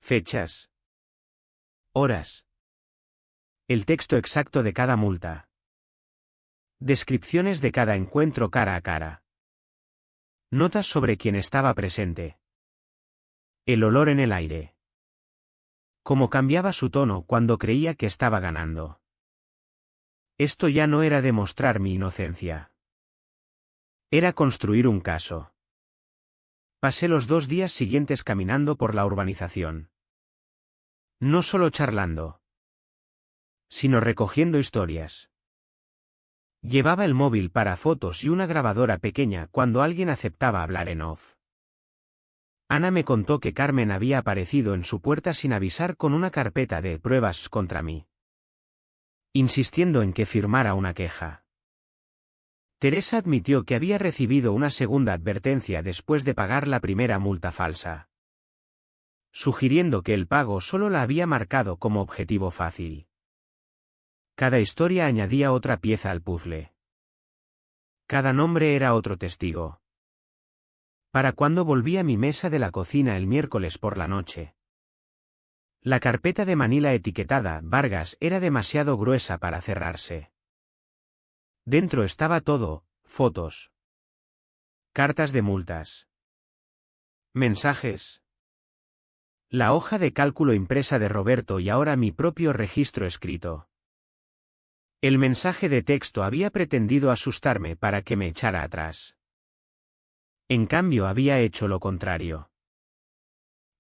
Fechas. Horas. El texto exacto de cada multa. Descripciones de cada encuentro cara a cara. Notas sobre quien estaba presente. El olor en el aire. Cómo cambiaba su tono cuando creía que estaba ganando. Esto ya no era demostrar mi inocencia. Era construir un caso. Pasé los 2 días siguientes caminando por la urbanización. No solo charlando, sino recogiendo historias. Llevaba el móvil para fotos y una grabadora pequeña cuando alguien aceptaba hablar en off. Ana me contó que Carmen había aparecido en su puerta sin avisar con una carpeta de pruebas contra mí, insistiendo en que firmara una queja. Teresa admitió que había recibido una segunda advertencia después de pagar la primera multa falsa. sugiriendo que el pago solo la había marcado como objetivo fácil. Cada historia añadía otra pieza al puzzle. Cada nombre era otro testigo. Para cuando volví a mi mesa de la cocina el miércoles por la noche. La carpeta de Manila etiquetada Vargas era demasiado gruesa para cerrarse. Dentro estaba todo: fotos, cartas de multas, mensajes, la hoja de cálculo impresa de Roberto y ahora mi propio registro escrito. El mensaje de texto había pretendido asustarme para que me echara atrás. En cambio había hecho lo contrario.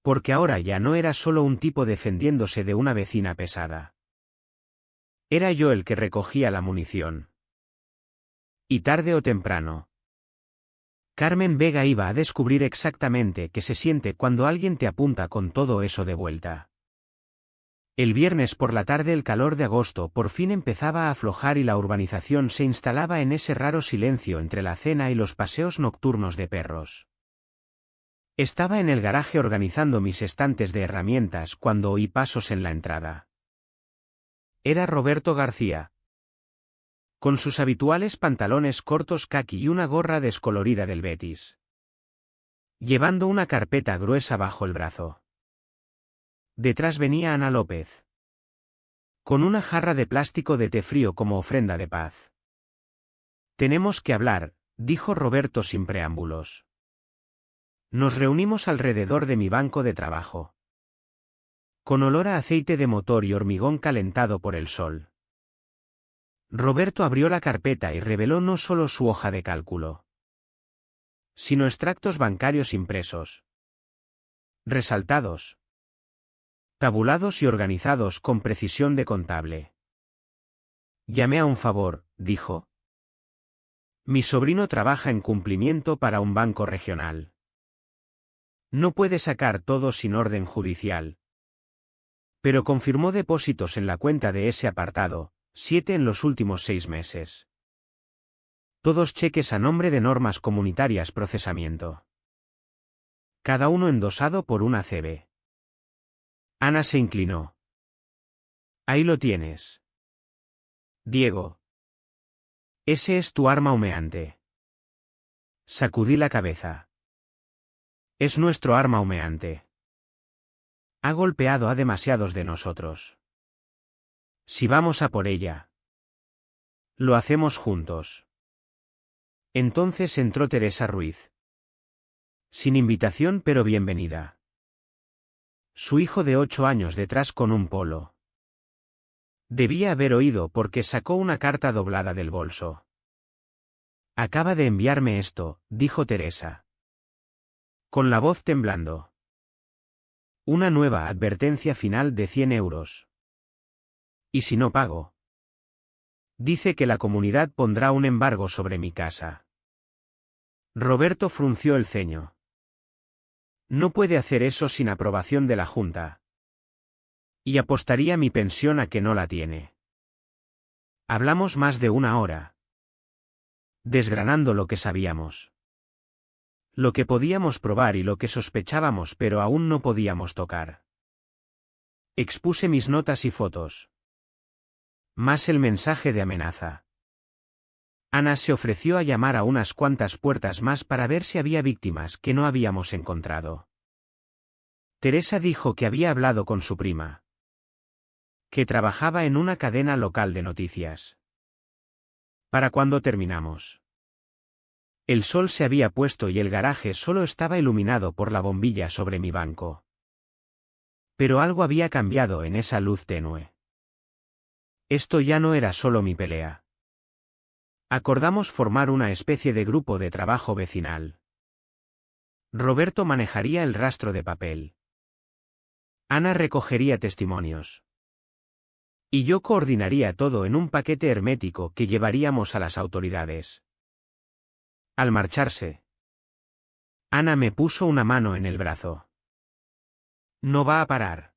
Porque ahora ya no era solo un tipo defendiéndose de una vecina pesada. Era yo el que recogía la munición. Y tarde o temprano, Carmen Vega iba a descubrir exactamente qué se siente cuando alguien te apunta con todo eso de vuelta. El viernes por la tarde el calor de agosto por fin empezaba a aflojar y la urbanización se instalaba en ese raro silencio entre la cena y los paseos nocturnos de perros. Estaba en el garaje organizando mis estantes de herramientas cuando oí pasos en la entrada. Era Roberto García. Con sus habituales pantalones cortos caqui y una gorra descolorida del Betis. Llevando una carpeta gruesa bajo el brazo. Detrás venía Ana López. Con una jarra de plástico de té frío como ofrenda de paz. Tenemos que hablar, dijo Roberto sin preámbulos. Nos reunimos alrededor de mi banco de trabajo. Con olor a aceite de motor y hormigón calentado por el sol. Roberto abrió la carpeta y reveló no solo su hoja de cálculo, sino extractos bancarios impresos, resaltados, tabulados y organizados con precisión de contable. Llamé a un favor, dijo. Mi sobrino trabaja en cumplimiento para un banco regional. No puede sacar todo sin orden judicial. Pero confirmó depósitos en la cuenta de ese apartado, 7 en los últimos 6 meses. Todos cheques a nombre de Normas Comunitarias Procesamiento. Cada uno endosado por una CB. Ana se inclinó. Ahí lo tienes. Diego. Ese es tu arma humeante. Sacudí la cabeza. Es nuestro arma humeante. Ha golpeado a demasiados de nosotros. Si vamos a por ella, lo hacemos juntos. Entonces entró Teresa Ruiz. Sin invitación pero bienvenida. Su hijo de 8 años detrás con un polo. Debía haber oído porque sacó una carta doblada del bolso. Acaba de enviarme esto, dijo Teresa. Con la voz temblando. Una nueva advertencia final de 100 euros. ¿Y si no pago? Dice que la comunidad pondrá un embargo sobre mi casa. Roberto frunció el ceño. No puede hacer eso sin aprobación de la Junta. Y apostaría mi pensión a que no la tiene. Hablamos más de 1 hora. Desgranando lo que sabíamos. Lo que podíamos probar y lo que sospechábamos pero aún no podíamos tocar. Expuse mis notas y fotos. Más el mensaje de amenaza. Ana se ofreció a llamar a unas cuantas puertas más para ver si había víctimas que no habíamos encontrado. Teresa dijo que había hablado con su prima. Que trabajaba en una cadena local de noticias. ¿Para cuándo terminamos? El sol se había puesto y el garaje solo estaba iluminado por la bombilla sobre mi banco. Pero algo había cambiado en esa luz tenue. Esto ya no era solo mi pelea. Acordamos formar una especie de grupo de trabajo vecinal. Roberto manejaría el rastro de papel. Ana recogería testimonios. Y yo coordinaría todo en un paquete hermético que llevaríamos a las autoridades. Al marcharse, Ana me puso una mano en el brazo. No va a parar.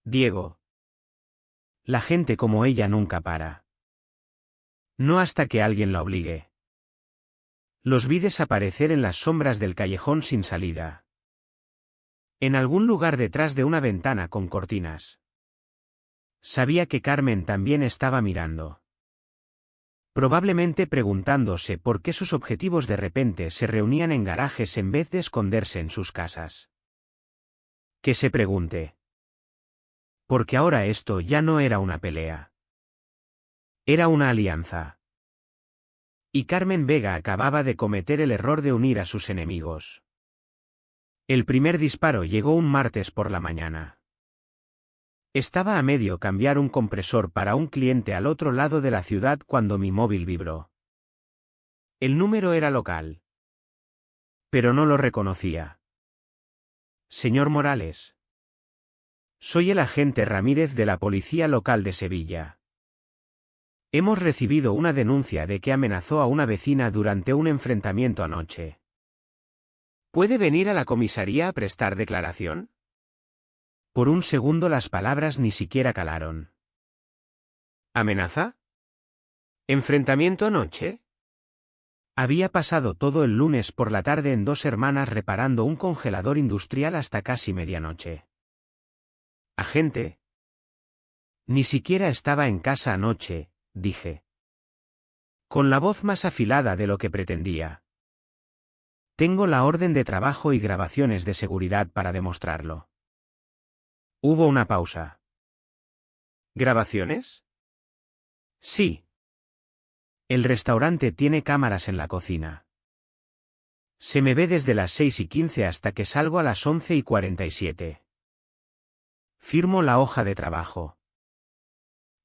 Diego. La gente como ella nunca para. No hasta que alguien la obligue. Los vi desaparecer en las sombras del callejón sin salida. En algún lugar detrás de una ventana con cortinas. Sabía que Carmen también estaba mirando. Probablemente preguntándose por qué sus objetivos de repente se reunían en garajes en vez de esconderse en sus casas. Que se pregunte. Porque ahora esto ya no era una pelea. Era una alianza. Y Carmen Vega acababa de cometer el error de unir a sus enemigos. El primer disparo llegó un martes por la mañana. Estaba a medio cambiar un compresor para un cliente al otro lado de la ciudad cuando mi móvil vibró. El número era local. Pero no lo reconocía. Señor Morales. Soy el agente Ramírez de la Policía Local de Sevilla. Hemos recibido una denuncia de que amenazó a una vecina durante un enfrentamiento anoche. ¿Puede venir a la comisaría a prestar declaración? Por un segundo las palabras ni siquiera calaron. ¿Amenaza? ¿Enfrentamiento anoche? Había pasado todo el lunes por la tarde en Dos Hermanas reparando un congelador industrial hasta casi medianoche. Agente. Ni siquiera estaba en casa anoche, dije. Con la voz más afilada de lo que pretendía. Tengo la orden de trabajo y grabaciones de seguridad para demostrarlo. Hubo una pausa. ¿Grabaciones? Sí. El restaurante tiene cámaras en la cocina. Se me ve desde las 6:15 hasta que salgo a las 11:47. Firmo la hoja de trabajo.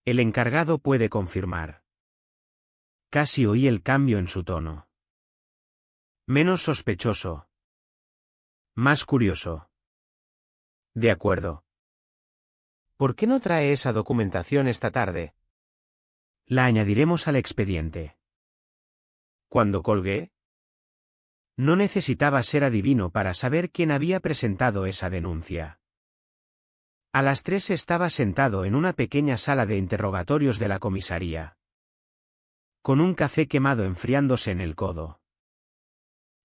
El encargado puede confirmar. Casi oí el cambio en su tono. Menos sospechoso. Más curioso. De acuerdo. ¿Por qué no trae esa documentación esta tarde? La añadiremos al expediente. Cuando colgué, no necesitaba ser adivino para saber quién había presentado esa denuncia. A las 3 estaba sentado en una pequeña sala de interrogatorios de la comisaría. Con un café quemado enfriándose en el codo.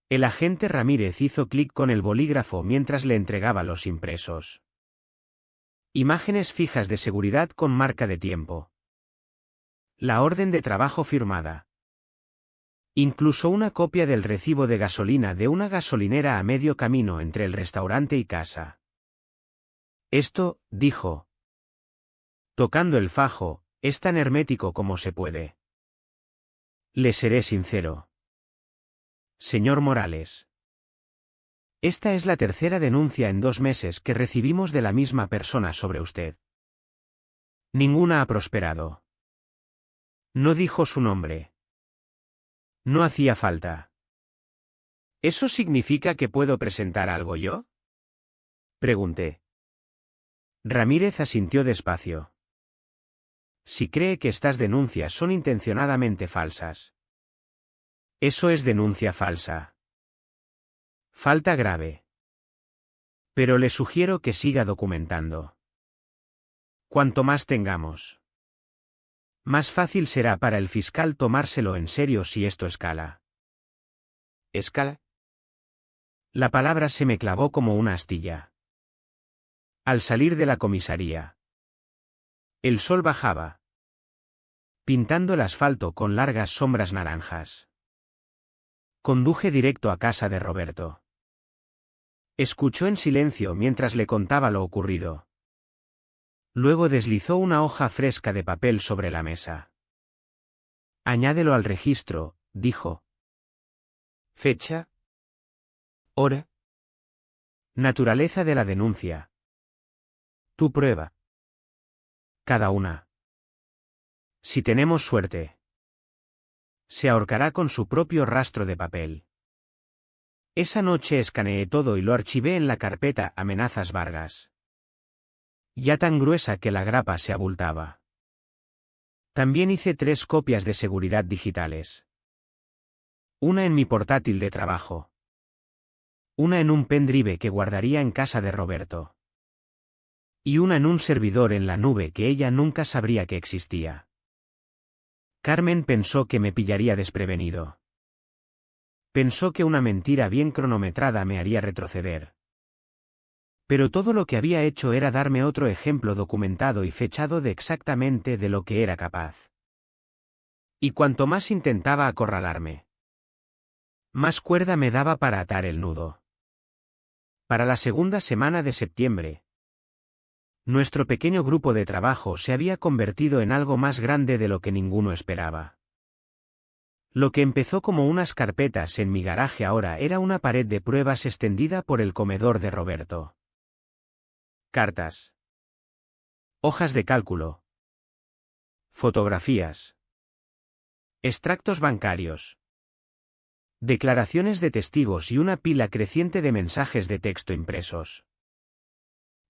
El agente Ramírez hizo clic con el bolígrafo mientras le entregaba los impresos. Imágenes fijas de seguridad con marca de tiempo. La orden de trabajo firmada. Incluso una copia del recibo de gasolina de una gasolinera a medio camino entre el restaurante y casa. Esto, dijo, tocando el fajo, es tan hermético como se puede. Le seré sincero. Señor Morales. Esta es la tercera denuncia en 2 meses que recibimos de la misma persona sobre usted. Ninguna ha prosperado. No dijo su nombre. No hacía falta. ¿Eso significa que puedo presentar algo yo? Pregunté. Ramírez asintió despacio. Si cree que estas denuncias son intencionadamente falsas. Eso es denuncia falsa. Falta grave. Pero le sugiero que siga documentando. Cuanto más tengamos, más fácil será para el fiscal tomárselo en serio si esto escala. ¿Escala? La palabra se me clavó como una astilla. Al salir de la comisaría, el sol bajaba, pintando el asfalto con largas sombras naranjas. Conduje directo a casa de Roberto. Escuchó en silencio mientras le contaba lo ocurrido. Luego deslizó una hoja fresca de papel sobre la mesa. Añádelo al registro, dijo. Fecha. Hora. Naturaleza de la denuncia. Tu prueba. Cada una. Si tenemos suerte. Se ahorcará con su propio rastro de papel. Esa noche escaneé todo y lo archivé en la carpeta Amenazas Vargas. Ya tan gruesa que la grapa se abultaba. También hice 3 copias de seguridad digitales. Una en mi portátil de trabajo. Una en un pendrive que guardaría en casa de Roberto. Y una en un servidor en la nube que ella nunca sabría que existía. Carmen pensó que me pillaría desprevenido. Pensó que una mentira bien cronometrada me haría retroceder. Pero todo lo que había hecho era darme otro ejemplo documentado y fechado de exactamente de lo que era capaz. Y cuanto más intentaba acorralarme, más cuerda me daba para atar el nudo. Para la segunda semana de septiembre, nuestro pequeño grupo de trabajo se había convertido en algo más grande de lo que ninguno esperaba. Lo que empezó como unas carpetas en mi garaje ahora era una pared de pruebas extendida por el comedor de Roberto. Cartas. Hojas de cálculo. Fotografías. Extractos bancarios. Declaraciones de testigos y una pila creciente de mensajes de texto impresos.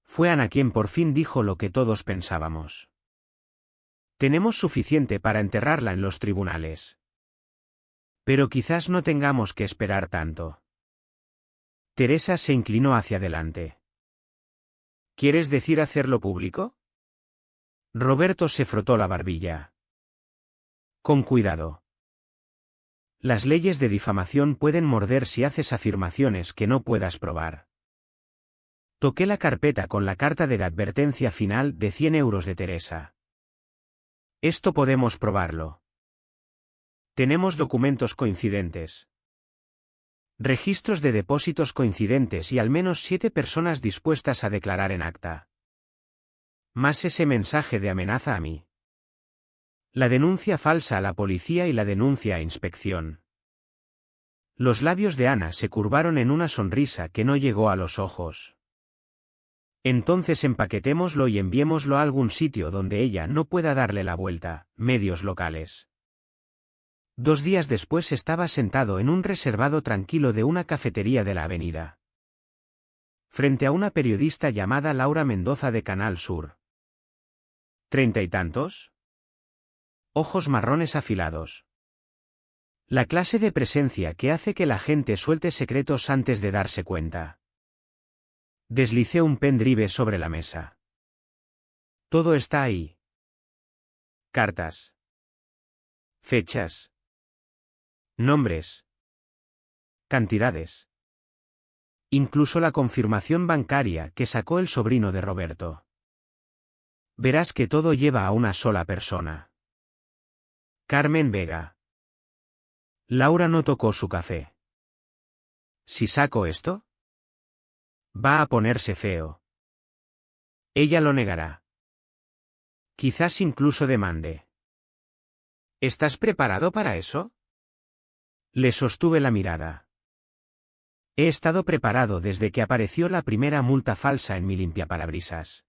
Fue Ana quien por fin dijo lo que todos pensábamos. Tenemos suficiente para enterrarla en los tribunales. Pero quizás no tengamos que esperar tanto. Teresa se inclinó hacia adelante. ¿Quieres decir hacerlo público? Roberto se frotó la barbilla. Con cuidado. Las leyes de difamación pueden morder si haces afirmaciones que no puedas probar. Toqué la carpeta con la carta de la advertencia final de 100 euros de Teresa. Esto podemos probarlo. Tenemos documentos coincidentes. Registros de depósitos coincidentes y al menos 7 personas dispuestas a declarar en acta. Más ese mensaje de amenaza a mí. La denuncia falsa a la policía y la denuncia a inspección. Los labios de Ana se curvaron en una sonrisa que no llegó a los ojos. Entonces empaquetémoslo y enviémoslo a algún sitio donde ella no pueda darle la vuelta, medios locales. 2 días después estaba sentado en un reservado tranquilo de una cafetería de la avenida. Frente a una periodista llamada Laura Mendoza de Canal Sur. ¿30 y tantos? Ojos marrones afilados. La clase de presencia que hace que la gente suelte secretos antes de darse cuenta. Deslicé un pendrive sobre la mesa. Todo está ahí. Cartas. Fechas. Nombres. Cantidades. Incluso la confirmación bancaria que sacó el sobrino de Roberto. Verás que todo lleva a una sola persona. Carmen Vega. Laura no tocó su café. ¿Si saco esto? Va a ponerse feo. Ella lo negará. Quizás incluso demande. ¿Estás preparado para eso? Le sostuve la mirada. He estado preparado desde que apareció la primera multa falsa en mi limpiaparabrisas.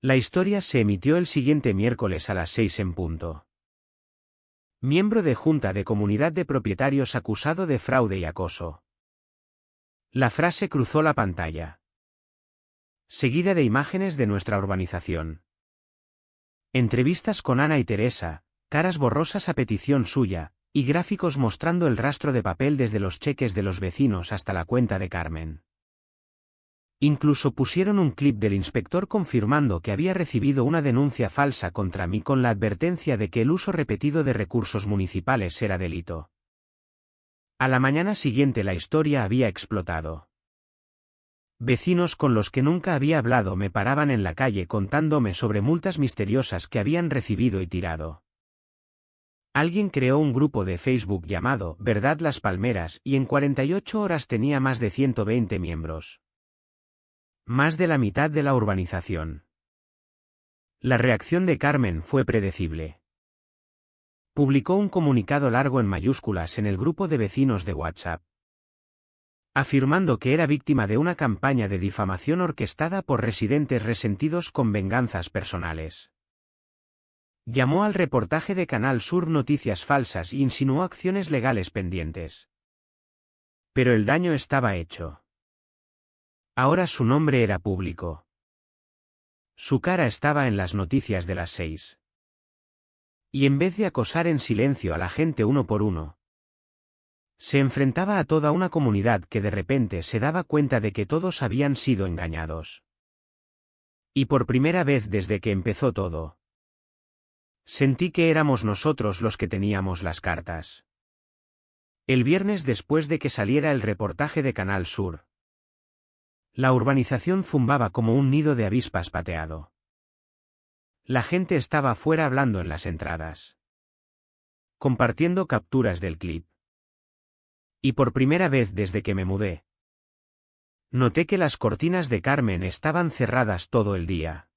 La historia se emitió el siguiente miércoles a las 6 en punto. Miembro de Junta de Comunidad de Propietarios acusado de fraude y acoso. La frase cruzó la pantalla. Seguida de imágenes de nuestra urbanización. Entrevistas con Ana y Teresa, caras borrosas a petición suya, y gráficos mostrando el rastro de papel desde los cheques de los vecinos hasta la cuenta de Carmen. Incluso pusieron un clip del inspector confirmando que había recibido una denuncia falsa contra mí con la advertencia de que el uso repetido de recursos municipales era delito. A la mañana siguiente la historia había explotado. Vecinos con los que nunca había hablado me paraban en la calle contándome sobre multas misteriosas que habían recibido y tirado. Alguien creó un grupo de Facebook llamado Verdad Las Palmeras y en 48 horas tenía más de 120 miembros. Más de la mitad de la urbanización. La reacción de Carmen fue predecible. Publicó un comunicado largo en mayúsculas en el grupo de vecinos de WhatsApp, afirmando que era víctima de una campaña de difamación orquestada por residentes resentidos con venganzas personales. Llamó al reportaje de Canal Sur noticias falsas e insinuó acciones legales pendientes. Pero el daño estaba hecho. Ahora su nombre era público. Su cara estaba en las noticias de las 6. Y en vez de acosar en silencio a la gente uno por uno, se enfrentaba a toda una comunidad que de repente se daba cuenta de que todos habían sido engañados. Y por primera vez desde que empezó todo, sentí que éramos nosotros los que teníamos las cartas. El viernes después de que saliera el reportaje de Canal Sur, La urbanización zumbaba como un nido de avispas pateado. La gente estaba afuera hablando en las entradas, compartiendo capturas del clip. Y por primera vez desde que me mudé, noté que las cortinas de Carmen estaban cerradas todo el día.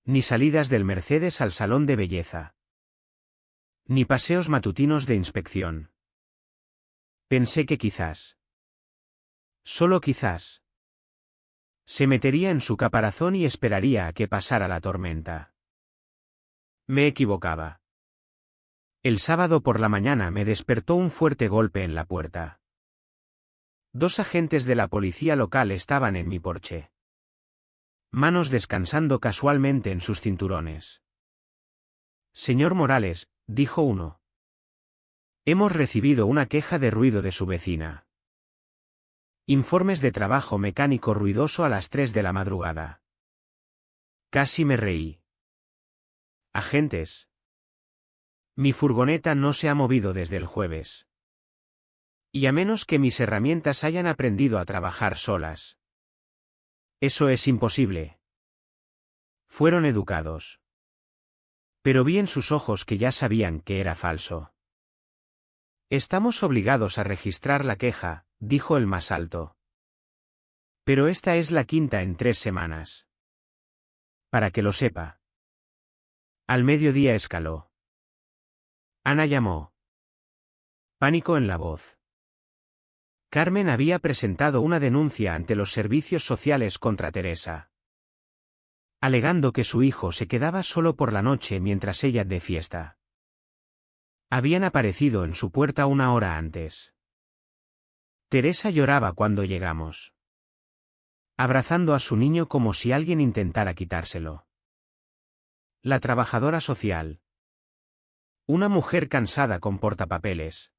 Ni salidas del Mercedes al salón de belleza. Ni paseos matutinos de inspección. Pensé que quizás, solo quizás, se metería en su caparazón y esperaría a que pasara la tormenta. Me equivocaba. El sábado por la mañana me despertó un fuerte golpe en la puerta. 2 agentes de la policía local estaban en mi porche. Manos descansando casualmente en sus cinturones. Señor Morales, dijo uno. Hemos recibido una queja de ruido de su vecina. Informes de trabajo mecánico ruidoso a las 3 de la madrugada. Casi me reí. Agentes. Mi furgoneta no se ha movido desde el jueves. Y a menos que mis herramientas hayan aprendido a trabajar solas. Eso es imposible. Fueron educados. Pero vi en sus ojos que ya sabían que era falso. Estamos obligados a registrar la queja, dijo el más alto. Pero esta es la quinta en 3 semanas. Para que lo sepa. Al mediodía escaló. Ana llamó. Pánico en la voz. Carmen había presentado una denuncia ante los servicios sociales contra Teresa, alegando que su hijo se quedaba solo por la noche mientras ella de fiesta. Habían aparecido en su puerta 1 hora antes. Teresa lloraba cuando llegamos, abrazando a su niño como si alguien intentara quitárselo. La trabajadora social, una mujer cansada con portapapeles,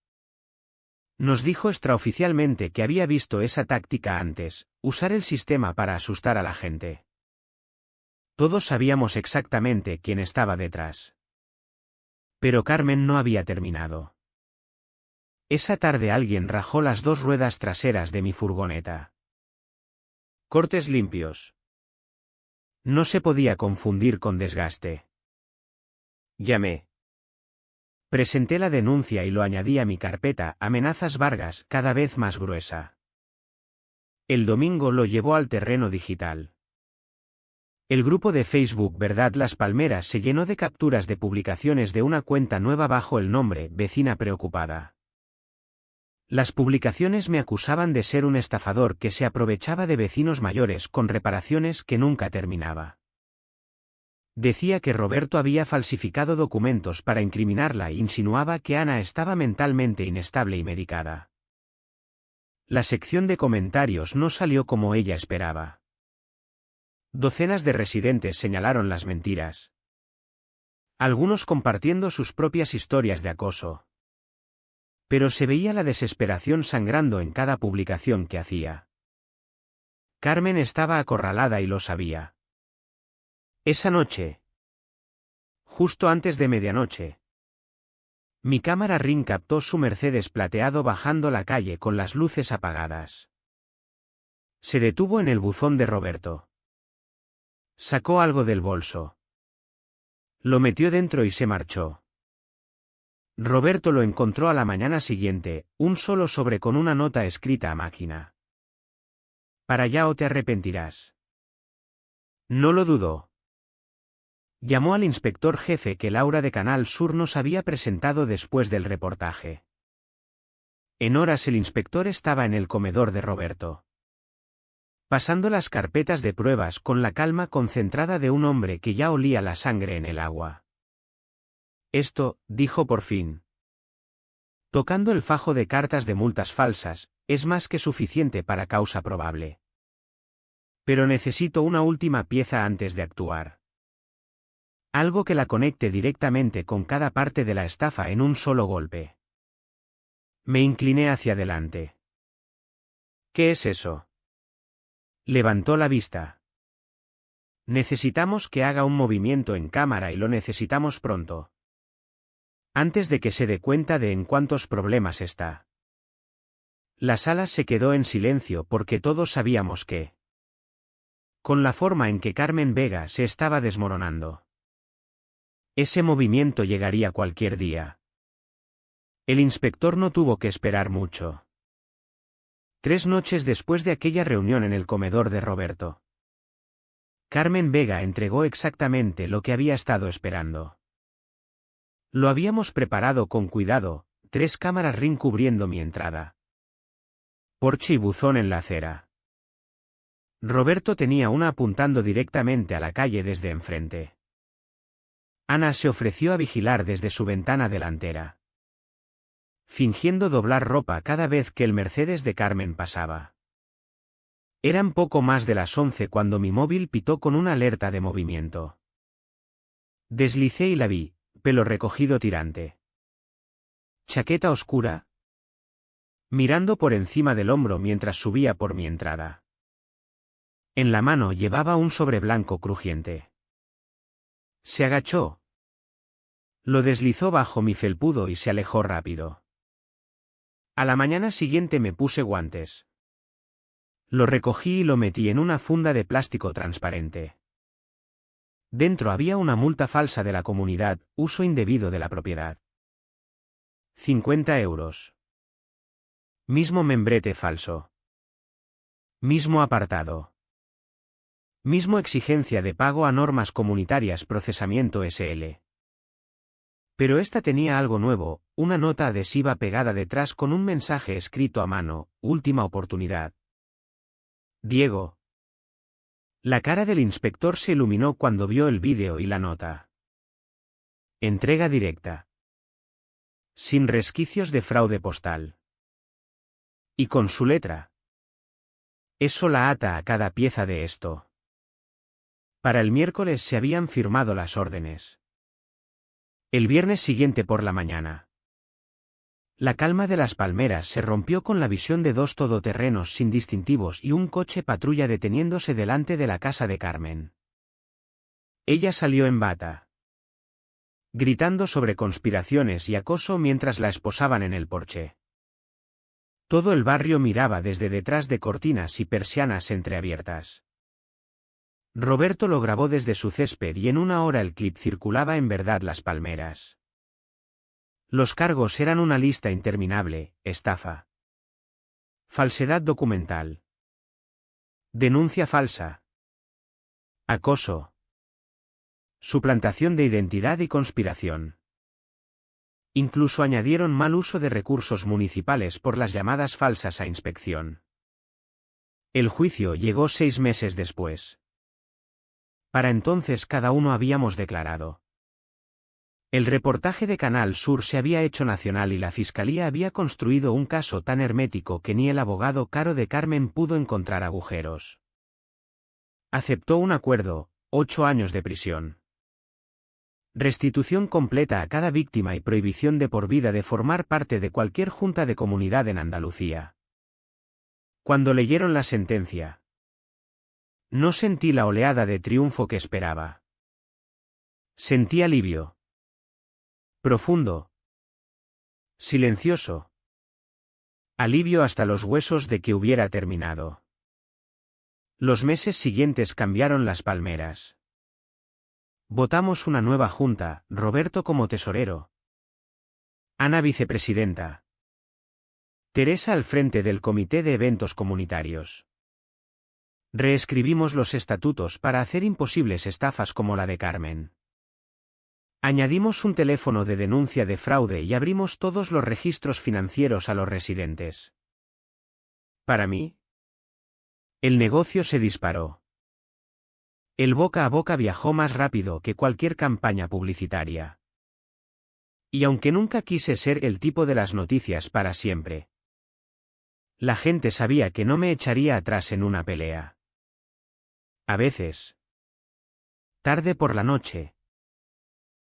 nos dijo extraoficialmente que había visto esa táctica antes, usar el sistema para asustar a la gente. Todos sabíamos exactamente quién estaba detrás. Pero Carmen no había terminado. Esa tarde alguien rajó las 2 ruedas traseras de mi furgoneta. Cortes limpios. No se podía confundir con desgaste. Llamé. Presenté la denuncia y lo añadí a mi carpeta Amenazas Vargas, cada vez más gruesa. El domingo lo llevó al terreno digital. El grupo de Facebook Verdad Las Palmeras se llenó de capturas de publicaciones de una cuenta nueva bajo el nombre Vecina Preocupada. Las publicaciones me acusaban de ser un estafador que se aprovechaba de vecinos mayores con reparaciones que nunca terminaba. Decía que Roberto había falsificado documentos para incriminarla e insinuaba que Ana estaba mentalmente inestable y medicada. La sección de comentarios no salió como ella esperaba. Docenas de residentes señalaron las mentiras. Algunos compartiendo sus propias historias de acoso. Pero se veía la desesperación sangrando en cada publicación que hacía. Carmen estaba acorralada y lo sabía. Esa noche, justo antes de medianoche, mi cámara Ring captó su Mercedes plateado bajando la calle con las luces apagadas. Se detuvo en el buzón de Roberto. Sacó algo del bolso. Lo metió dentro y se marchó. Roberto lo encontró a la mañana siguiente, un solo sobre con una nota escrita a máquina. Para allá o te arrepentirás. No lo dudó. Llamó al inspector jefe que Laura de Canal Sur nos había presentado después del reportaje. En horas el inspector estaba en el comedor de Roberto, pasando las carpetas de pruebas con la calma concentrada de un hombre que ya olía la sangre en el agua. Esto, dijo por fin, tocando el fajo de cartas de multas falsas, es más que suficiente para causa probable. Pero necesito una última pieza antes de actuar. Algo que la conecte directamente con cada parte de la estafa en un solo golpe. Me incliné hacia adelante. ¿Qué es eso? Levantó la vista. Necesitamos que haga un movimiento en cámara y lo necesitamos pronto. Antes de que se dé cuenta de en cuántos problemas está. La sala se quedó en silencio porque todos sabíamos que, con la forma en que Carmen Vega se estaba desmoronando, ese movimiento llegaría cualquier día. El inspector no tuvo que esperar mucho. 3 noches después de aquella reunión en el comedor de Roberto, Carmen Vega entregó exactamente lo que había estado esperando. Lo habíamos preparado con cuidado, 3 cámaras Ring cubriendo mi entrada. Porche y buzón en la acera. Roberto tenía una apuntando directamente a la calle desde enfrente. Ana se ofreció a vigilar desde su ventana delantera, fingiendo doblar ropa cada vez que el Mercedes de Carmen pasaba. Eran poco más de las 11 cuando mi móvil pitó con una alerta de movimiento. Deslicé y la vi, pelo recogido tirante. Chaqueta oscura, mirando por encima del hombro mientras subía por mi entrada. En la mano llevaba un sobre blanco crujiente. Se agachó. Lo deslizó bajo mi felpudo y se alejó rápido. A la mañana siguiente me puse guantes. Lo recogí y lo metí en una funda de plástico transparente. Dentro había una multa falsa de la comunidad, uso indebido de la propiedad. 50 euros. Mismo membrete falso. Mismo apartado. Mismo exigencia de pago a normas comunitarias procesamiento SL. Pero esta tenía algo nuevo, una nota adhesiva pegada detrás con un mensaje escrito a mano, última oportunidad. Diego. La cara del inspector se iluminó cuando vio el vídeo y la nota. Entrega directa. Sin resquicios de fraude postal. Y con su letra. Eso la ata a cada pieza de esto. Para el miércoles se habían firmado las órdenes. El viernes siguiente por la mañana. La calma de las palmeras se rompió con la visión de 2 todoterrenos sin distintivos y un coche patrulla deteniéndose delante de la casa de Carmen. Ella salió en bata, gritando sobre conspiraciones y acoso mientras la esposaban en el porche. Todo el barrio miraba desde detrás de cortinas y persianas entreabiertas. Roberto lo grabó desde su césped y en 1 hora el clip circulaba en verdad las palmeras. Los cargos eran una lista interminable: estafa, falsedad documental, denuncia falsa, acoso, suplantación de identidad y conspiración. Incluso añadieron mal uso de recursos municipales por las llamadas falsas a inspección. El juicio llegó 6 meses después. Para entonces cada uno habíamos declarado. El reportaje de Canal Sur se había hecho nacional y la fiscalía había construido un caso tan hermético que ni el abogado caro de Carmen pudo encontrar agujeros. Aceptó un acuerdo: 8 años de prisión. Restitución completa a cada víctima y prohibición de por vida de formar parte de cualquier junta de comunidad en Andalucía. Cuando leyeron la sentencia, no sentí la oleada de triunfo que esperaba. Sentí alivio. Profundo. Silencioso. Alivio hasta los huesos de que hubiera terminado. Los meses siguientes cambiaron las palmeras. Votamos una nueva junta, Roberto como tesorero. Ana vicepresidenta. Teresa al frente del comité de eventos comunitarios. Reescribimos los estatutos para hacer imposibles estafas como la de Carmen. Añadimos un teléfono de denuncia de fraude y abrimos todos los registros financieros a los residentes. Para mí, el negocio se disparó. El boca a boca viajó más rápido que cualquier campaña publicitaria. Y aunque nunca quise ser el tipo de las noticias para siempre, la gente sabía que no me echaría atrás en una pelea. A veces, tarde por la noche,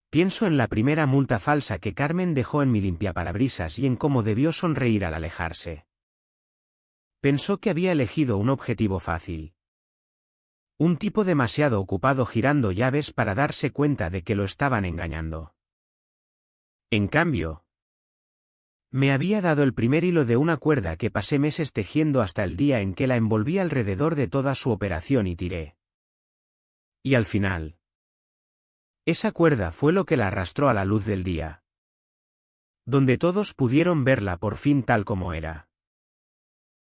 pienso en la primera multa falsa que Carmen dejó en mi limpiaparabrisas y en cómo debió sonreír al alejarse. Pensó que había elegido un objetivo fácil. Un tipo demasiado ocupado girando llaves para darse cuenta de que lo estaban engañando. En cambio, Me había dado el primer hilo de una cuerda que pasé meses tejiendo hasta el día en que la envolví alrededor de toda su operación y tiré. Y al final, esa cuerda fue lo que la arrastró a la luz del día, donde todos pudieron verla por fin tal como era.